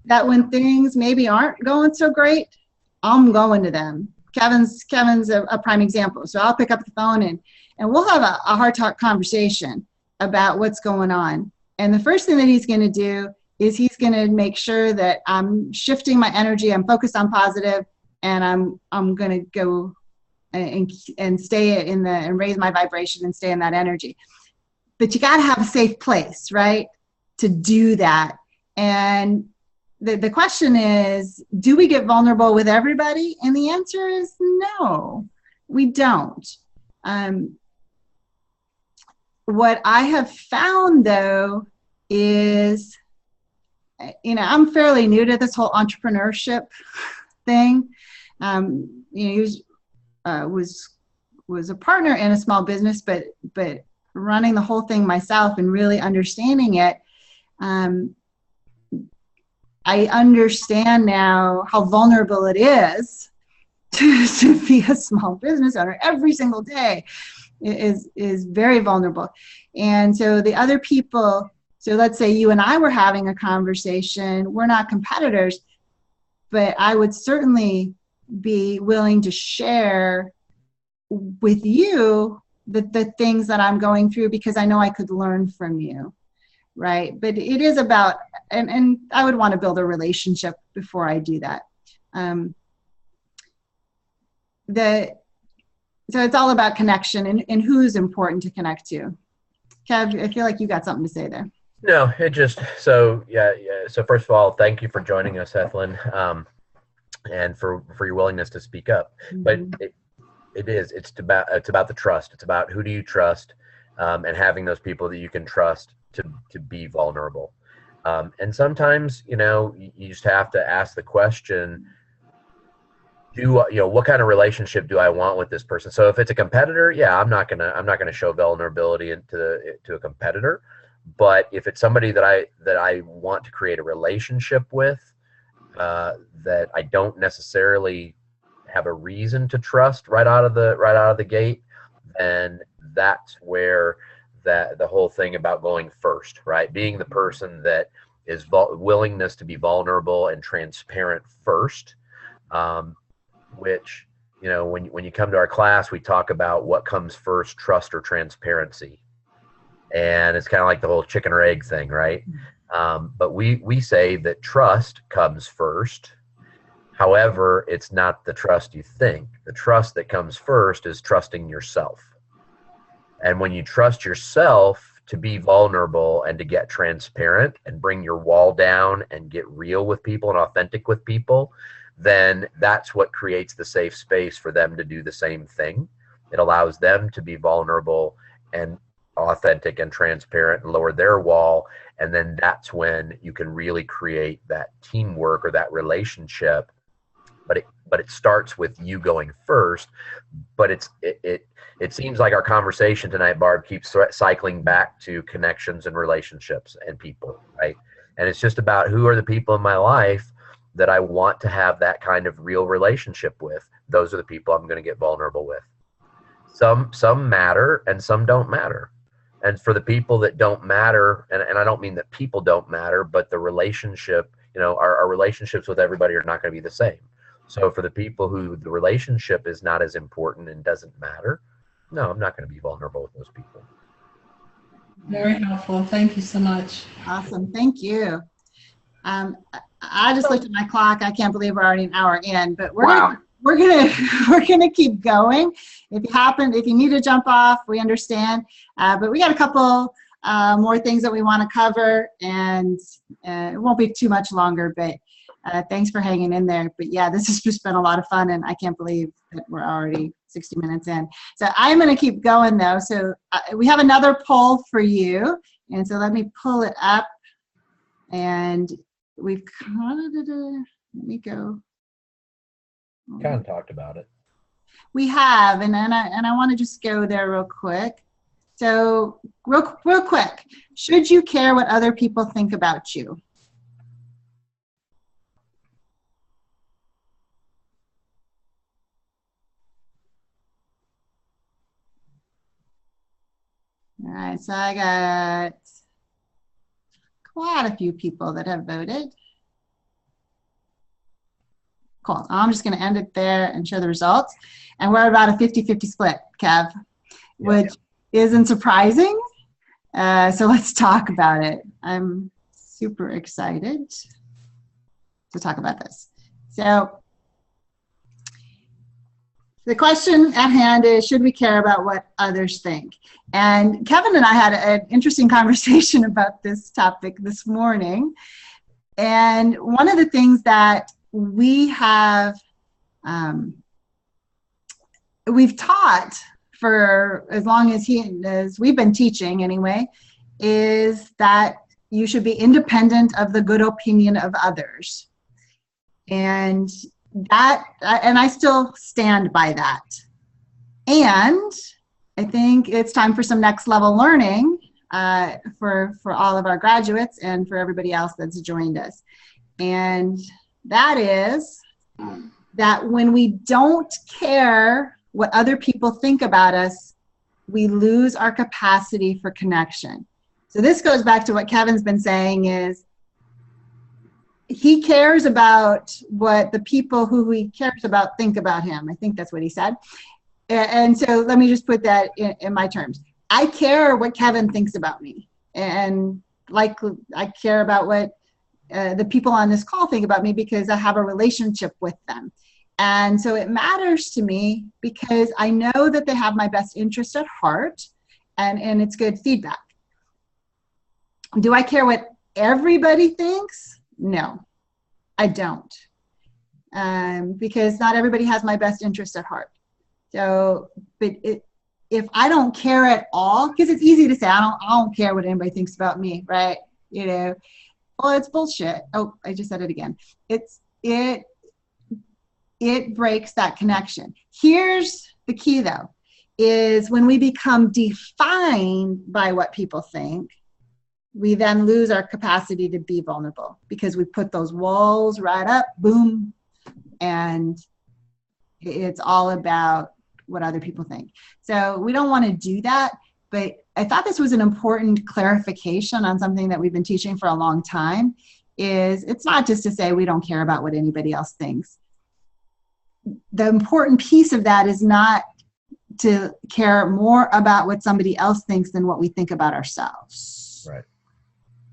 that when things maybe aren't going so great, I'm going to them. Kevin's a prime example. So I'll pick up the phone and we'll have a heart talk conversation about what's going on. And the first thing that he's going to do is he's going to make sure that I'm shifting my energy, I'm focused on positive, and I'm going to go and stay and raise my vibration and stay in that energy. But you got to have a safe place, right, to do that. And the question is, do we get vulnerable with everybody? And the answer is no, we don't. What I have found, though, is, I'm fairly new to this whole entrepreneurship thing. He was a partner in a small business, but running the whole thing myself and really understanding it, I understand now how vulnerable it is to be a small business owner. Every single day is very vulnerable. And so the other people, so let's say you and I were having a conversation, we're not competitors, but I would certainly be willing to share with you the things that I'm going through because I know I could learn from you, right? But it is about, and I would want to build a relationship before I do that. So it's all about connection and who's important to connect to. Kev, I feel like you got something to say there. No, so first of all, thank you for joining us, Ethelyn, and for your willingness to speak up. Mm-hmm. But it's about the trust. It's about who do you trust, and having those people that you can trust to be vulnerable. And sometimes, you just have to ask the question, what kind of relationship do I want with this person? So if it's a competitor, yeah, I'm not gonna show vulnerability to a competitor. But if it's somebody that I want to create a relationship with, that I don't necessarily have a reason to trust right out of the gate, then that's where the whole thing about going first, right? Being the person that is willingness to be vulnerable and transparent first, which, when you come to our class, we talk about what comes first, trust or transparency. And it's kind of like the whole chicken or egg thing, right? But we say that trust comes first. However, it's not the trust you think. The trust that comes first is trusting yourself. And when you trust yourself to be vulnerable and to get transparent and bring your wall down and get real with people and authentic with people, then that's what creates the safe space for them to do the same thing. It allows them to be vulnerable and authentic and transparent and lower their wall. And then that's when you can really create that teamwork or that relationship. But it starts with you going first. But it seems like our conversation tonight, Barb, keeps cycling back to connections and relationships and people, right? And it's just about who are the people in my life that I want to have that kind of real relationship with, those are the people I'm going to get vulnerable with. Some matter and some don't matter. And for the people that don't matter, and I don't mean that people don't matter, but the relationship, our relationships with everybody are not going to be the same. So for the people who the relationship is not as important and doesn't matter, no, I'm not going to be vulnerable with those people. Very helpful. Thank you so much. Awesome. Thank you. I just looked at my clock. I can't believe we're already an hour in, but we're gonna keep going. If you need to jump off, we understand. But we got a couple more things that we want to cover, and it won't be too much longer. But thanks for hanging in there. But yeah, this has just been a lot of fun, and I can't believe that we're already 60 minutes in. So I'm going to keep going though. So we have another poll for you, and so let me pull it up, and we've let me go. Kind of talked about it. We have, and I want to just go there real quick. So real quick, should you care what other people think about you? All right, so I got quite a few people that have voted. Cool. I'm just going to end it there and show the results. And we're about a 50-50 split, Kev, which isn't surprising. So let's talk about it. I'm super excited to talk about this. So the question at hand is, should we care about what others think? And Kevin and I had an interesting conversation about this topic this morning. And one of the things that we have, we've taught for as long as we've been teaching anyway, is that you should be independent of the good opinion of others. And I still stand by that. And I think it's time for some next level learning for all of our graduates and for everybody else that's joined us. And that is that when we don't care what other people think about us, we lose our capacity for connection. So this goes back to what Kevin's been saying is, he cares about what the people who he cares about think about him. I think that's what he said. And so let me just put that in my terms. I care what Kevin thinks about me. And like I care about what the people on this call think about me because I have a relationship with them. And so it matters to me because I know that they have my best interest at heart, and it's good feedback. Do I care what everybody thinks? No, I don't. Because not everybody has my best interest at heart. So, but if I don't care at all, because it's easy to say, I don't care what anybody thinks about me, right? Well, it's bullshit. Oh, I just said it again. It breaks that connection. Here's the key though, is when we become defined by what people think, we then lose our capacity to be vulnerable because we put those walls right up, boom, and it's all about what other people think. So we don't want to do that, but I thought this was an important clarification on something that we've been teaching for a long time, is it's not just to say we don't care about what anybody else thinks. The important piece of that is not to care more about what somebody else thinks than what we think about ourselves. Right.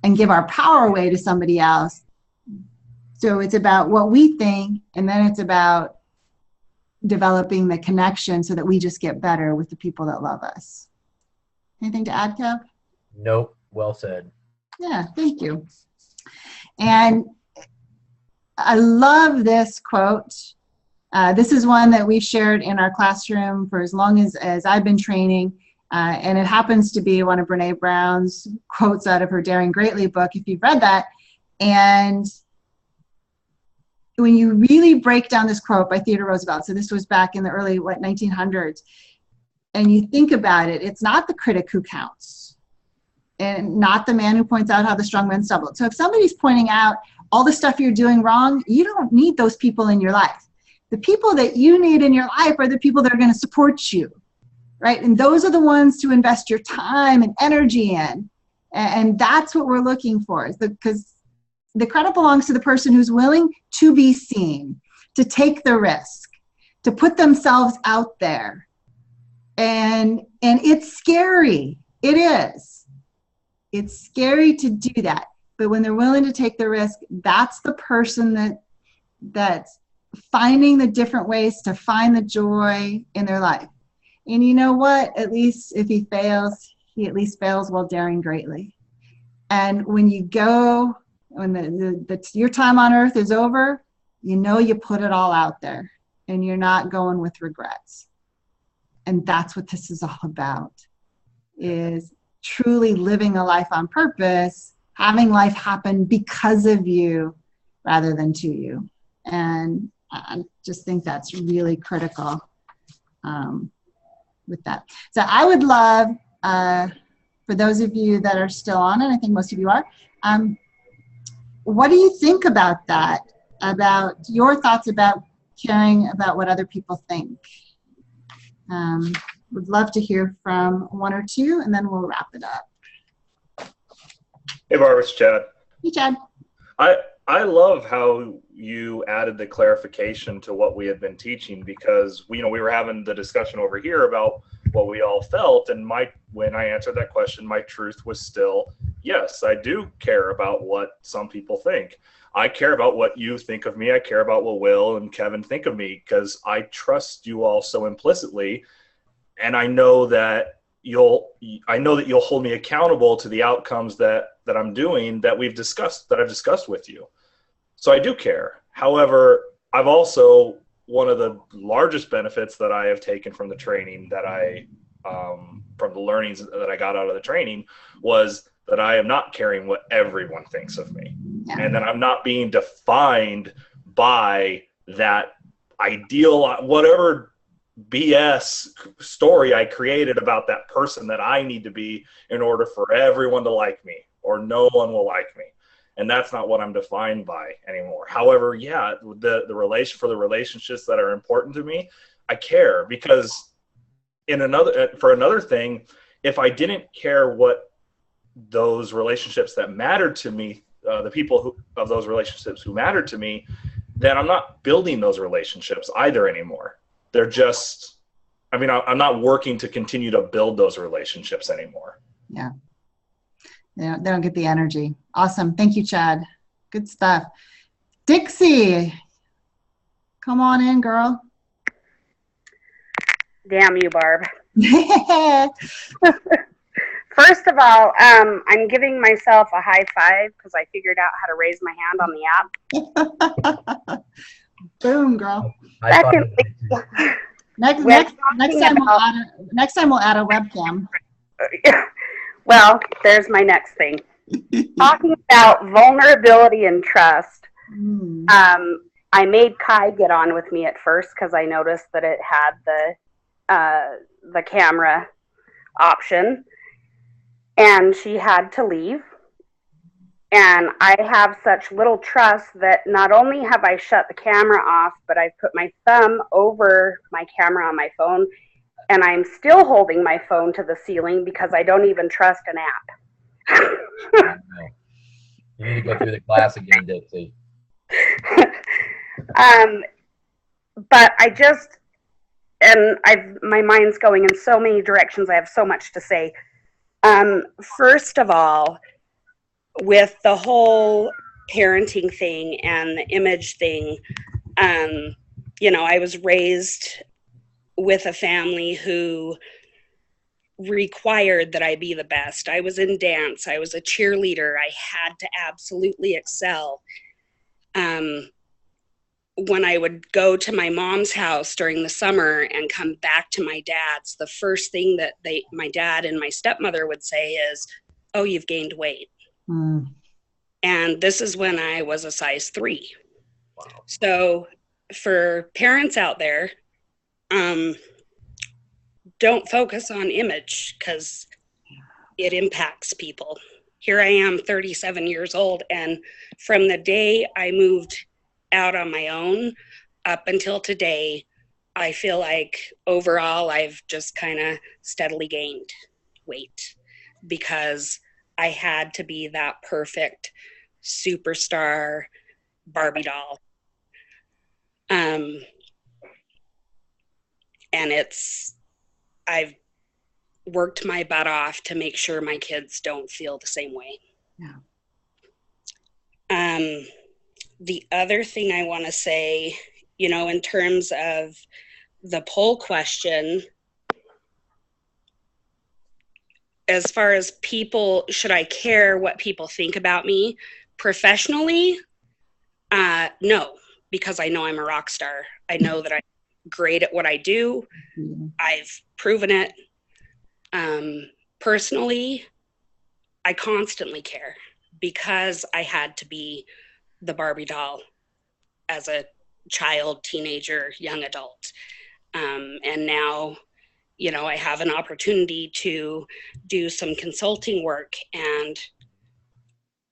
And give our power away to somebody else. So it's about what we think, and then it's about developing the connection so that we just get better with the people that love us. Anything to add, Kev? Nope. Well said. Yeah, thank you. And I love this quote. This is one that we've shared in our classroom for as long as I've been training. And it happens to be one of Brene Brown's quotes out of her Daring Greatly book, if you've read that. And when you really break down this quote by Theodore Roosevelt, so this was back in the early 1900s, and you think about it, it's not the critic who counts, and not the man who points out how the strong man stumbled. So if somebody's pointing out all the stuff you're doing wrong, you don't need those people in your life. The people that you need in your life are the people that are going to support you, right? And those are the ones to invest your time and energy in. And that's what we're looking for, because the credit belongs to the person who's willing to be seen, to take the risk, to put themselves out there. And it's scary. It is. It's scary to do that. But when they're willing to take the risk, that's the person that's finding the different ways to find the joy in their life. And you know what? At least if he fails, he at least fails while daring greatly. And when you go, when your time on earth is over, you know you put it all out there and you're not going with regrets. And that's what this is all about, is truly living a life on purpose, having life happen because of you rather than to you. And I just think that's really critical with that. So I would love, for those of you that are still on, and I think most of you are, what do you think about that? About your thoughts about caring about what other people think? Would love to hear from one or two, and then we'll wrap it up. Hey, Barbara, it's Chad. Hey, Chad. I love how you added the clarification to what we had been teaching, because we were having the discussion over here about what we all felt, and when I answered that question, my truth was still, yes, I do care about what some people think. I care about what you think of me. I care about what Will and Kevin think of me, because I trust you all so implicitly, and I know that you'll hold me accountable to the outcomes that I'm doing, that I've discussed with you. So I do care. However, I've also, one of the largest benefits that I have taken from the training from the learnings that I got out of the training, was that I am not caring what everyone thinks of me. Yeah. And that I'm not being defined by that ideal, whatever BS story I created about that person that I need to be in order for everyone to like me, or no one will like me. And that's not what I'm defined by anymore. However, yeah, for the relationships that are important to me, I care, because for another thing, if I didn't care what those relationships that mattered to me, the people of those relationships who mattered to me, then I'm not building those relationships either anymore. They're just, I'm not working to continue to build those relationships anymore. Yeah. They don't get the energy. Awesome. Thank you, Chad. Good stuff. Dixie, come on in, girl. Damn you, Barb. First of all, I'm giving myself a high five because I figured out how to raise my hand on the app. Boom, girl. Secondly, Next time we'll add a webcam. Well, there's my next thing. Talking about vulnerability and trust. I made Kai get on with me at first because I noticed that it had the camera option, and she had to leave. And I have such little trust that not only have I shut the camera off, but I've put my thumb over my camera on my phone, and I'm still holding my phone to the ceiling because I don't even trust an app. You need to go through the class again, Dixie. But my mind's going in so many directions. I have so much to say. First of all, with the whole parenting thing and the image thing, I was raised with a family who required that I be the best. I was in dance. I was a cheerleader. I had to absolutely excel. When I would go to my mom's house during the summer and come back to my dad's, the first thing that my dad and my stepmother would say is, "Oh, you've gained weight." And this is when I was a size 3. Wow. So for parents out there, don't focus on image because it impacts people here I am 37 years old. And from the day I moved out on my own up until today, I feel like overall I've just kind of steadily gained weight because I had to be that perfect superstar Barbie doll. And I've worked my butt off to make sure my kids don't feel the same way. Yeah. The other thing I want to say, you know, in terms of the poll question, as far as people, should I care what people think about me professionally? No, because I know I'm a rock star. I know that I'm great at what I do. I've proven it. Personally, I constantly care because I had to be the Barbie doll as a child, teenager, young adult. And now, you know, I have an opportunity to do some consulting work, and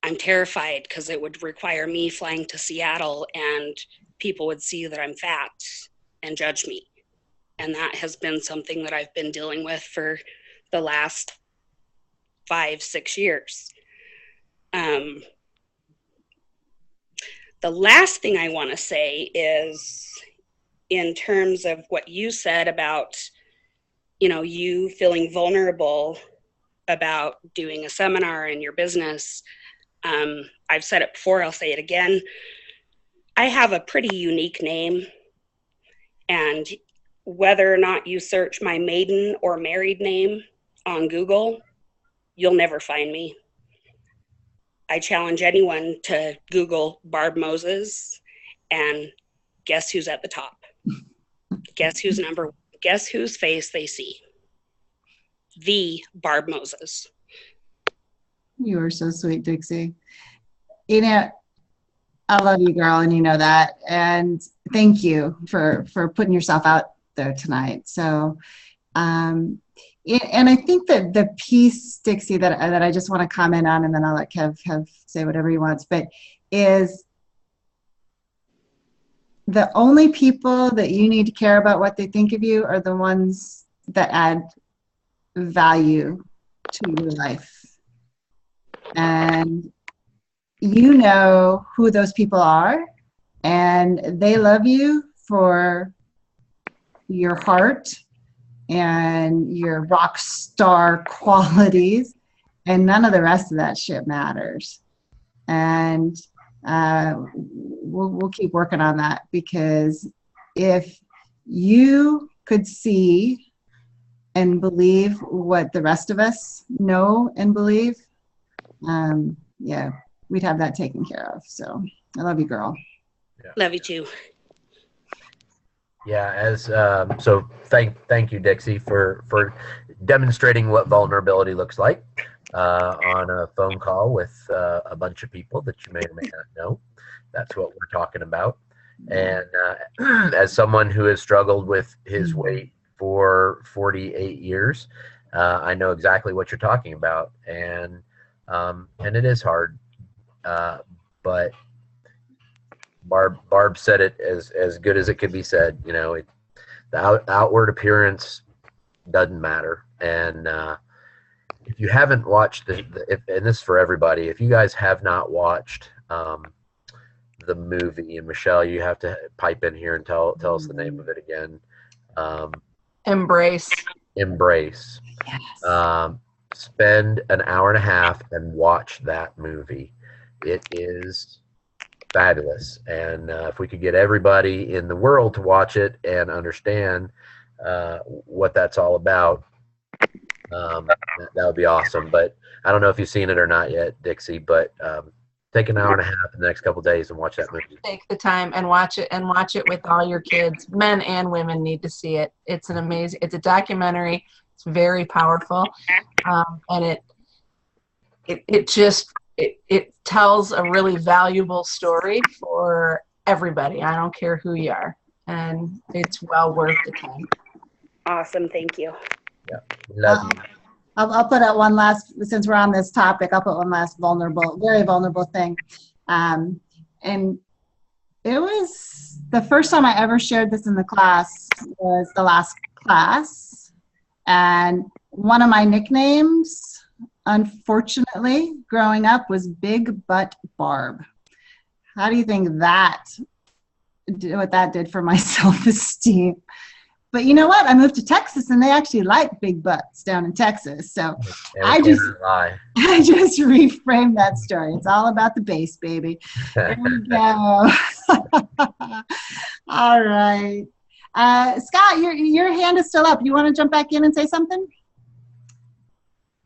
I'm terrified because it would require me flying to Seattle and people would see that I'm fat and judge me. And that has been something that I've been dealing with for the last 5-6 years. The last thing I want to say is in terms of what you said about, you know, you feeling vulnerable about doing a seminar in your business. I've said it before, I'll say it again. I have a pretty unique name, and whether or not you search my maiden or married name on Google, you'll never find me. I challenge anyone to Google Barb Moses, and guess who's at the top? Guess who's number one? Guess whose face they see? The Barb Moses. You are so sweet, Dixie. You know, I love you, girl, and you know that. And thank you for putting yourself out there tonight. So, and I think that the piece, Dixie, that I just want to comment on, and then I'll let Kev say whatever he wants, but is the only people that you need to care about what they think of you are the ones that add value to your life. And you know who those people are, and they love you for your heart and your rock star qualities, and none of the rest of that shit matters. And we'll keep working on that, because if you could see and believe what the rest of us know and believe, yeah, we'd have that taken care of. So I love you, girl. Yeah. Love you too. Yeah, so thank you, Dixie, for demonstrating what vulnerability looks like on a phone call with a bunch of people that you may or may not know. That's what we're talking about. And as someone who has struggled with his weight for 48 years, I know exactly what you're talking about, and it is hard, but Barb said it as good as it could be said. You know, the outward appearance doesn't matter. And if you haven't watched and this is for everybody, if you guys have not watched the movie, and Michelle, you have to pipe in here and tell us the name of it again. Embrace. Embrace. Yes. Spend an hour and a half and watch that movie. It is fabulous. And if we could get everybody in the world to watch it and understand what that's all about, that would be awesome. But I don't know if you've seen it or not yet, Dixie, but take an hour and a half in the next couple of days and watch that movie. Take the time and watch it with all your kids. Men and women need to see it. It's a documentary. It's very powerful. And it tells a really valuable story for everybody. I don't care who you are, and it's well worth the time. Awesome. Thank you. Yeah, love you. I'll put out one last, since we're on this topic, I'll put one last very vulnerable thing. And it was the first time I ever shared this in the class was the last class. And one of my nicknames, unfortunately, growing up was Big Butt Barb. How do you think what that did for my self-esteem? But you know what? I moved to Texas, and they actually like big butts down in Texas. So I just reframed that story. It's all about the bass, baby. There we go. All right. Scott, your hand is still up. You want to jump back in and say something?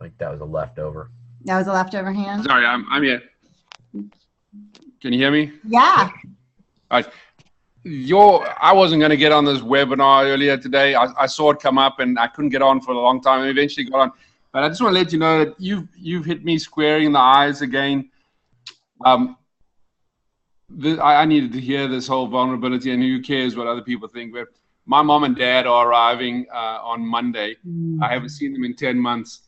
Like that was a leftover. That was a leftover hand? Sorry, I'm here. Can you hear me? Yeah. All right. I wasn't going to get on this webinar earlier today. I saw it come up and I couldn't get on for a long time and eventually got on. But I just want to let you know that you've hit me square in the eyes again. I needed to hear this whole vulnerability, and who cares what other people think. But my mom and dad are arriving on Monday. I haven't seen them in 10 months.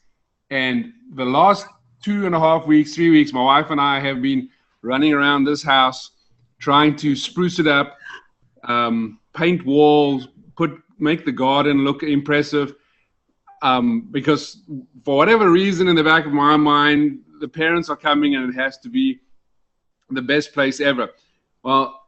And the last 2.5 weeks, 3 weeks, my wife and I have been running around this house trying to spruce it up, paint walls, make the garden look impressive, because for whatever reason in the back of my mind, the parents are coming and it has to be the best place ever. Well,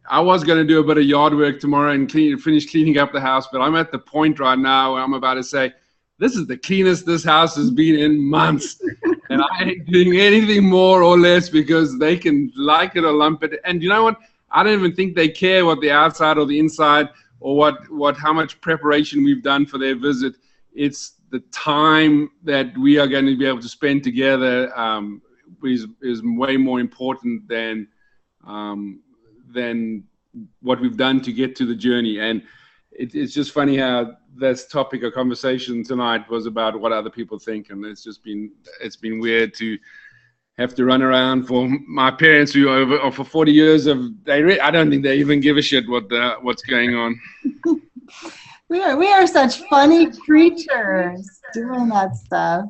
I was going to do a bit of yard work tomorrow and finish cleaning up the house, but I'm at the point right now where I'm about to say, this is the cleanest this house has been in months. And I ain't doing anything more or less because they can like it or lump it. And you know what? I don't even think they care what the outside or the inside or how much preparation we've done for their visit. It's the time that we are going to be able to spend together is way more important than what we've done to get to the journey. And it's just funny how this topic of conversation tonight was about what other people think, and it's been weird to have to run around for my parents who for 40 years I don't think they even give a shit what's going on. We are such funny creatures doing that stuff.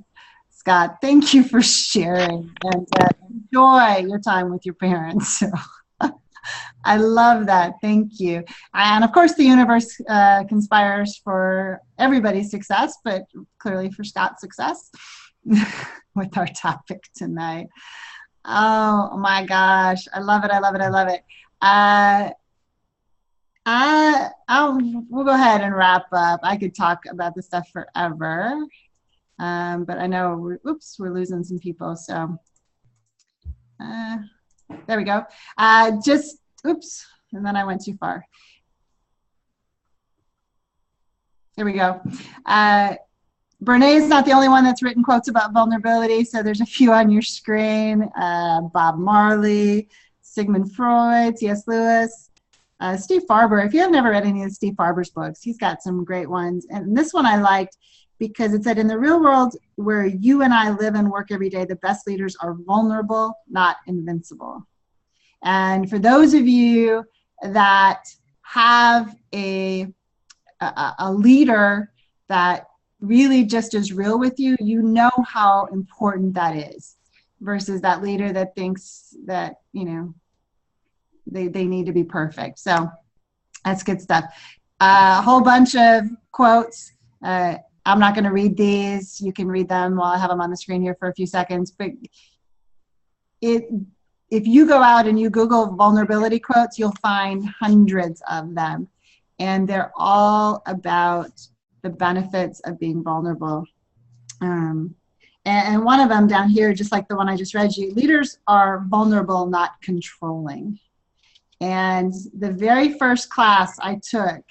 Scott, thank you for sharing, and enjoy your time with your parents. I love that. Thank you. And of course, the universe conspires for everybody's success, but clearly for Scott's success with our topic tonight. Oh my gosh. I love it. I love it. I love it. We'll go ahead and wrap up. I could talk about this stuff forever. But I know we're losing some people. So there we go. Oops, and then I went too far. Here we go. Brene is not the only one that's written quotes about vulnerability, so there's a few on your screen. Bob Marley, Sigmund Freud, C.S. Lewis, Steve Farber. If you have never read any of Steve Farber's books, he's got some great ones. And this one I liked because it said, in the real world where you and I live and work every day, the best leaders are vulnerable, not invincible. And for those of you that have a leader that really just is real with you, you know how important that is versus that leader that thinks that, they need to be perfect. So that's good stuff. A whole bunch of quotes. I'm not going to read these. You can read them while I have them on the screen here for a few seconds. But if you go out and you Google vulnerability quotes, you'll find hundreds of them. And they're all about the benefits of being vulnerable. And one of them down here, just like the one I just read you, leaders are vulnerable, not controlling. And the very first class I took,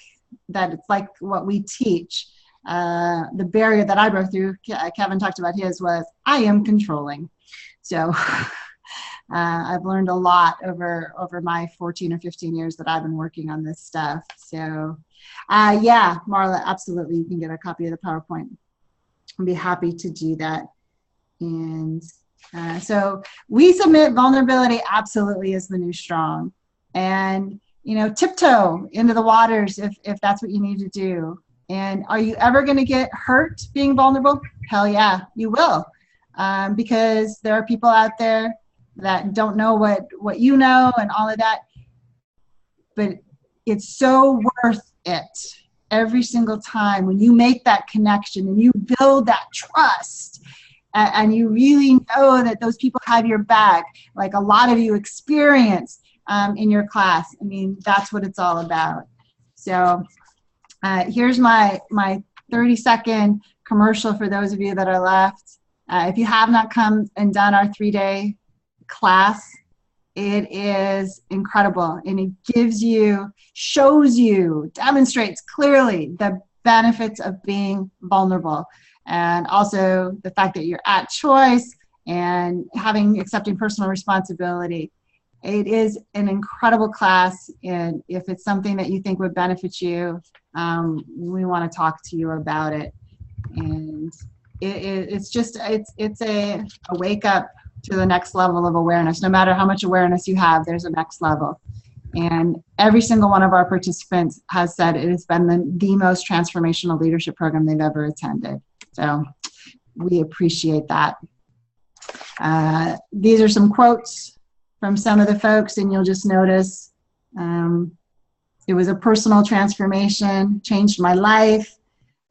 that it's like what we teach, the barrier that I broke through, Kevin talked about his, was I am controlling. So I've learned a lot over my 14 or 15 years that I've been working on this stuff. So yeah, Marla, absolutely. You can get a copy of the PowerPoint. I'd be happy to do that. And so we submit vulnerability absolutely is the new strong. And, tiptoe into the waters if that's what you need to do. And are you ever going to get hurt being vulnerable? Hell yeah, you will. Because there are people out there that don't know what you know and all of that. But it's so worth it every single time when you make that connection and you build that trust and you really know that those people have your back, like a lot of you experience in your class. I mean, that's what it's all about. So here's my 30-second commercial for those of you that are left. If you have not come and done our 3-day class, it is incredible, and it gives you, shows you, demonstrates clearly the benefits of being vulnerable, and also the fact that you're at choice and accepting personal responsibility. It is an incredible class, and if it's something that you think would benefit you, we want to talk to you about it. And it's a wake up to the next level of awareness. No matter how much awareness you have, there's a next level. And every single one of our participants has said it has been the most transformational leadership program they've ever attended. So we appreciate that. These are some quotes from some of the folks, and you'll just notice it was a personal transformation, changed my life.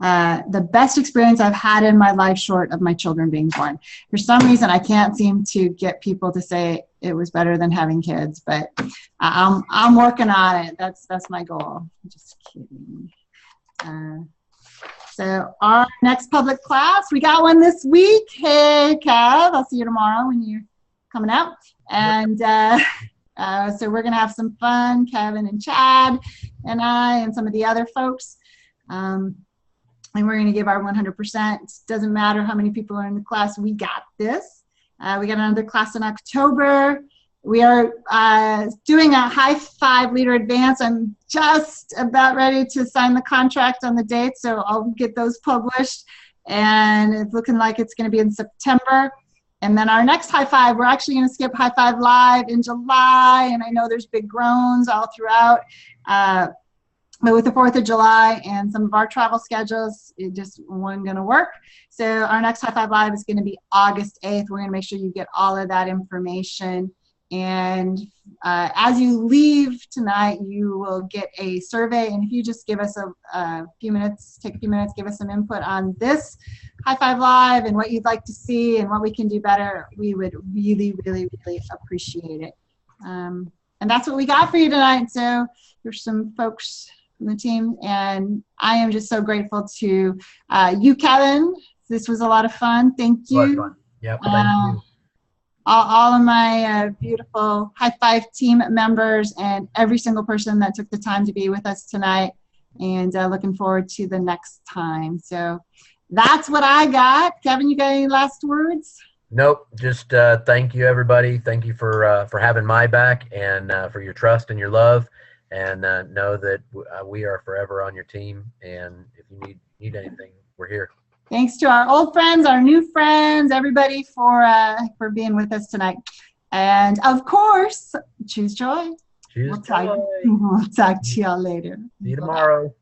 The best experience I've had in my life short of my children being born. For some reason, I can't seem to get people to say it was better than having kids, but I'm working on it. That's my goal. Just kidding. So our next public class, we got one this week. Hey, Kev, I'll see you tomorrow when you're coming out. And so we're gonna have some fun, Kevin and Chad and I and some of the other folks. And we're going to give our 100%. It doesn't matter how many people are in the class. We got this. We got another class in October. We are doing a High5 Leader Advance. I'm just about ready to sign the contract on the date, so I'll get those published. And it's looking like it's going to be in September. And then our next High5, we're actually going to skip High5 Live in July. And I know there's big groans all throughout. But with the 4th of July and some of our travel schedules, it just wasn't going to work. So our next High5 Live is going to be August 8th. We're going to make sure you get all of that information. And as you leave tonight, you will get a survey. And if you just give us a few minutes, take a few minutes, give us some input on this High5 Live and what you'd like to see and what we can do better, we would really, really, really appreciate it. And that's what we got for you tonight. So there's some folks from the team, and I am just so grateful to you, Kevin. This was a lot of fun. Thank you. Fun. Yep, thank you. All of my beautiful High5 team members and every single person that took the time to be with us tonight, and looking forward to the next time. So that's what I got. Kevin, you got any last words? Nope. Just thank you, everybody. Thank you for having my back and for your trust and your love. And know that we are forever on your team. And if you need anything, we're here. Thanks to our old friends, our new friends, everybody for being with us tonight. And of course, choose joy. Choose joy. We'll talk to y'all later. See you tomorrow.